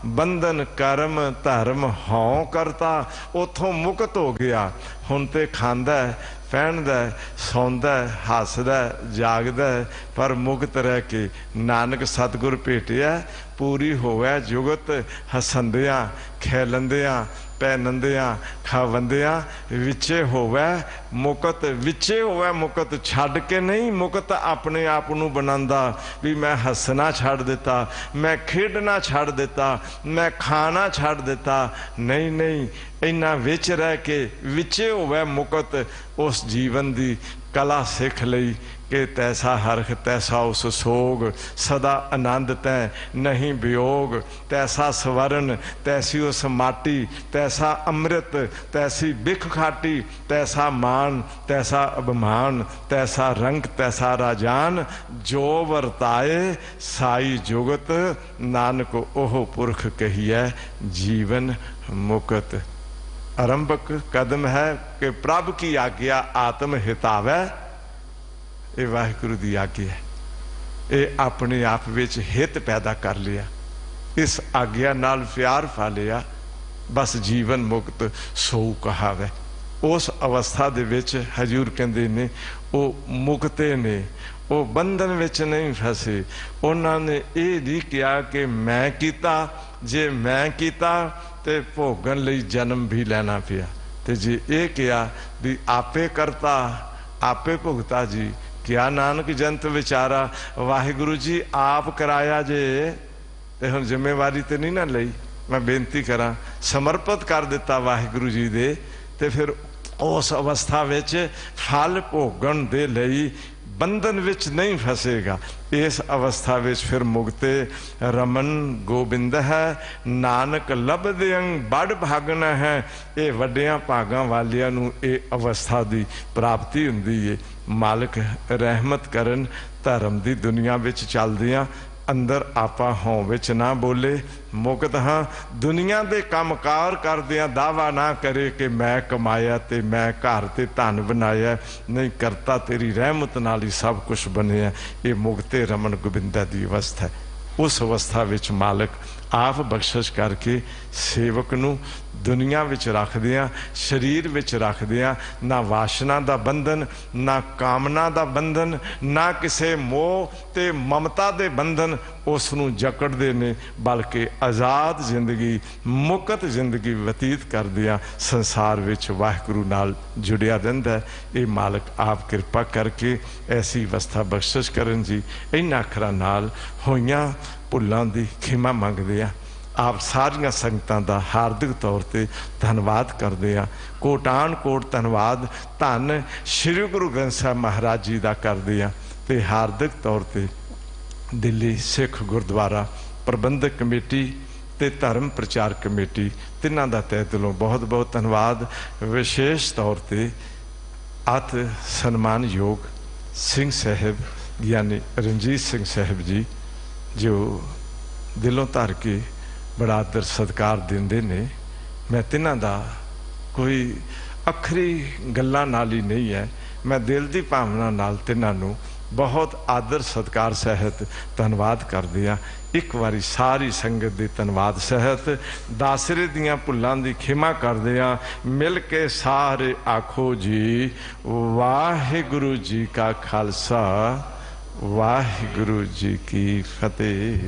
Speaker 2: बंधन कर्म धर्म हों करता, उथों मुक्त हो गया। हुण ते खांदा पहनदा सौंदा हसदा जागदा, पर मुक्त रह के नानक सतगुर भेटिया। पूरी होवे जुगत हसंदियां खैलंदियां पहनंदियां खावंदियां, विचे होवे मुकत। विचे होवे मुकत, छड़ के नहीं मुकत अपने आप नूं बनांदा भी मैं हसना छड़ दिता, मैं खेडना छड़ दिता, मैं खाना छड़ दिता। नहीं नहीं, इन्ना विच रह के विचे होवे मुकत। उस जीवन दी कला सिख लई कि तैसा हरख तैसा उस सोग, सदा आनंद तै नहीं वियोग। तैसा स्वर्ण तैसी उस माटी, तैसा अमृत तैसी बिख खाटी। तैसा मान तैसा अभिमान, तैसा रंग तैसा राजान। जो वरताए साई जुगत, नानक ओह पुरख कहिए जीवन मुकत। आरंभक कदम है कि प्रभ की आज्ञा आत्म हितावै। ये वाहिगुरु की आज्ञा है, ये अपने आप विच हित पैदा कर लिया, इस आज्ञा नाल प्यार पा लिया, बस जीवन मुक्त सो कहावै। उस अवस्था दे विच हजूर कहंदे ने वो मुक्ते ने, वो बंधन विच नहीं फसे। उन्होंने ये नहीं किया कि मैं कीता, जे मैं कीता ते भोगन लई जन्म भी लेना पिया, ते जे ये किया भी आपे करता आपे भुगता जी। क्या नानक जंत विचारा वाहिगुरु जी आप कराया जे, ते हुण जिम्मेवारी ते नहीं ना लई। मैं बेनती करा समर्पित कर दिता वाहिगुरु जी दे, ते फिर उस अवस्था विच फल भोगण दे लई बंधन विच नहीं फसेगा। इस अवस्था विच फिर मुक्ते रमन गोबिंद है, नानक लभदे अंग बड़ भागना है। ये वड्डियां भागां वालियां नूं ये अवस्था दी प्राप्ति हुंदी है। मालिक रहमत करन, धर्म दी दुनिया विच चलदियां अंदर आपा हों विच ना बोले, मुकत हाँ दुनिया दे काम कार करदियां दावा ना करे कि मैं कमाया ते मैं घर ते धन बनाया। नहीं, करता तेरी रहमत नाल ही सब कुछ बनिया। ये मुक्ते रमन गोबिंदा दी अवस्था है। उस अवस्था विच मालिक आप बख्शिश करके सेवक नूं दुनिया विच रखदियां शरीर विच रखदियां ना वासना दा बंधन ना कामना दा बंधन ना किसी मोह ते ममता दे बंधन उस नूं जकड़दे ने बल्कि आज़ाद जिंदगी मुकत जिंदगी व्यतीत करदियां संसार विच वाहिगुरू नाल जुड़िया रहिंदा है। ये मालिक आप कृपा करके ऐसी अवस्था बख्शिश करन जी। इन्हां अखरां नाल होइयां भुल्लां दी खिमा मंगदे आ। आप सारिया संगतां दा हार्दिक तौर पर धन्यवाद करते हैं। कोटान कोट धन्यवाद धन श्री गुरु ग्रंथ साहब महाराज जी का करते हैं। तो हार्दिक तौर पर दिल्ली सिख गुरुद्वारा प्रबंधक कमेटी ते धर्म प्रचार कमेटी तिन्हां दा तहे दिलों बहुत बहुत धन्यवाद। विशेष तौर पर अत सन्मानयोग सिंह साहब यानी रणजीत सिंह साहब जी जो दिलों धर के बड़ा आदर सत्कार देंदे ने। मैं तिन्हां दा कोई अखरी गल्लां नाल ही नहीं है, मैं दिल की भावना नाल तिन्हां नूं बहुत आदर सत्कार सहित धन्यवाद करदे आ। एक बारी सारी संगत दी धन्यवाद सहित दासरे दियां भुल्लां दी खिमा करदे आ। मिल के सारे आखो जी वाहिगुरू जी का खालसा वाहिगुरू जी की फतेह।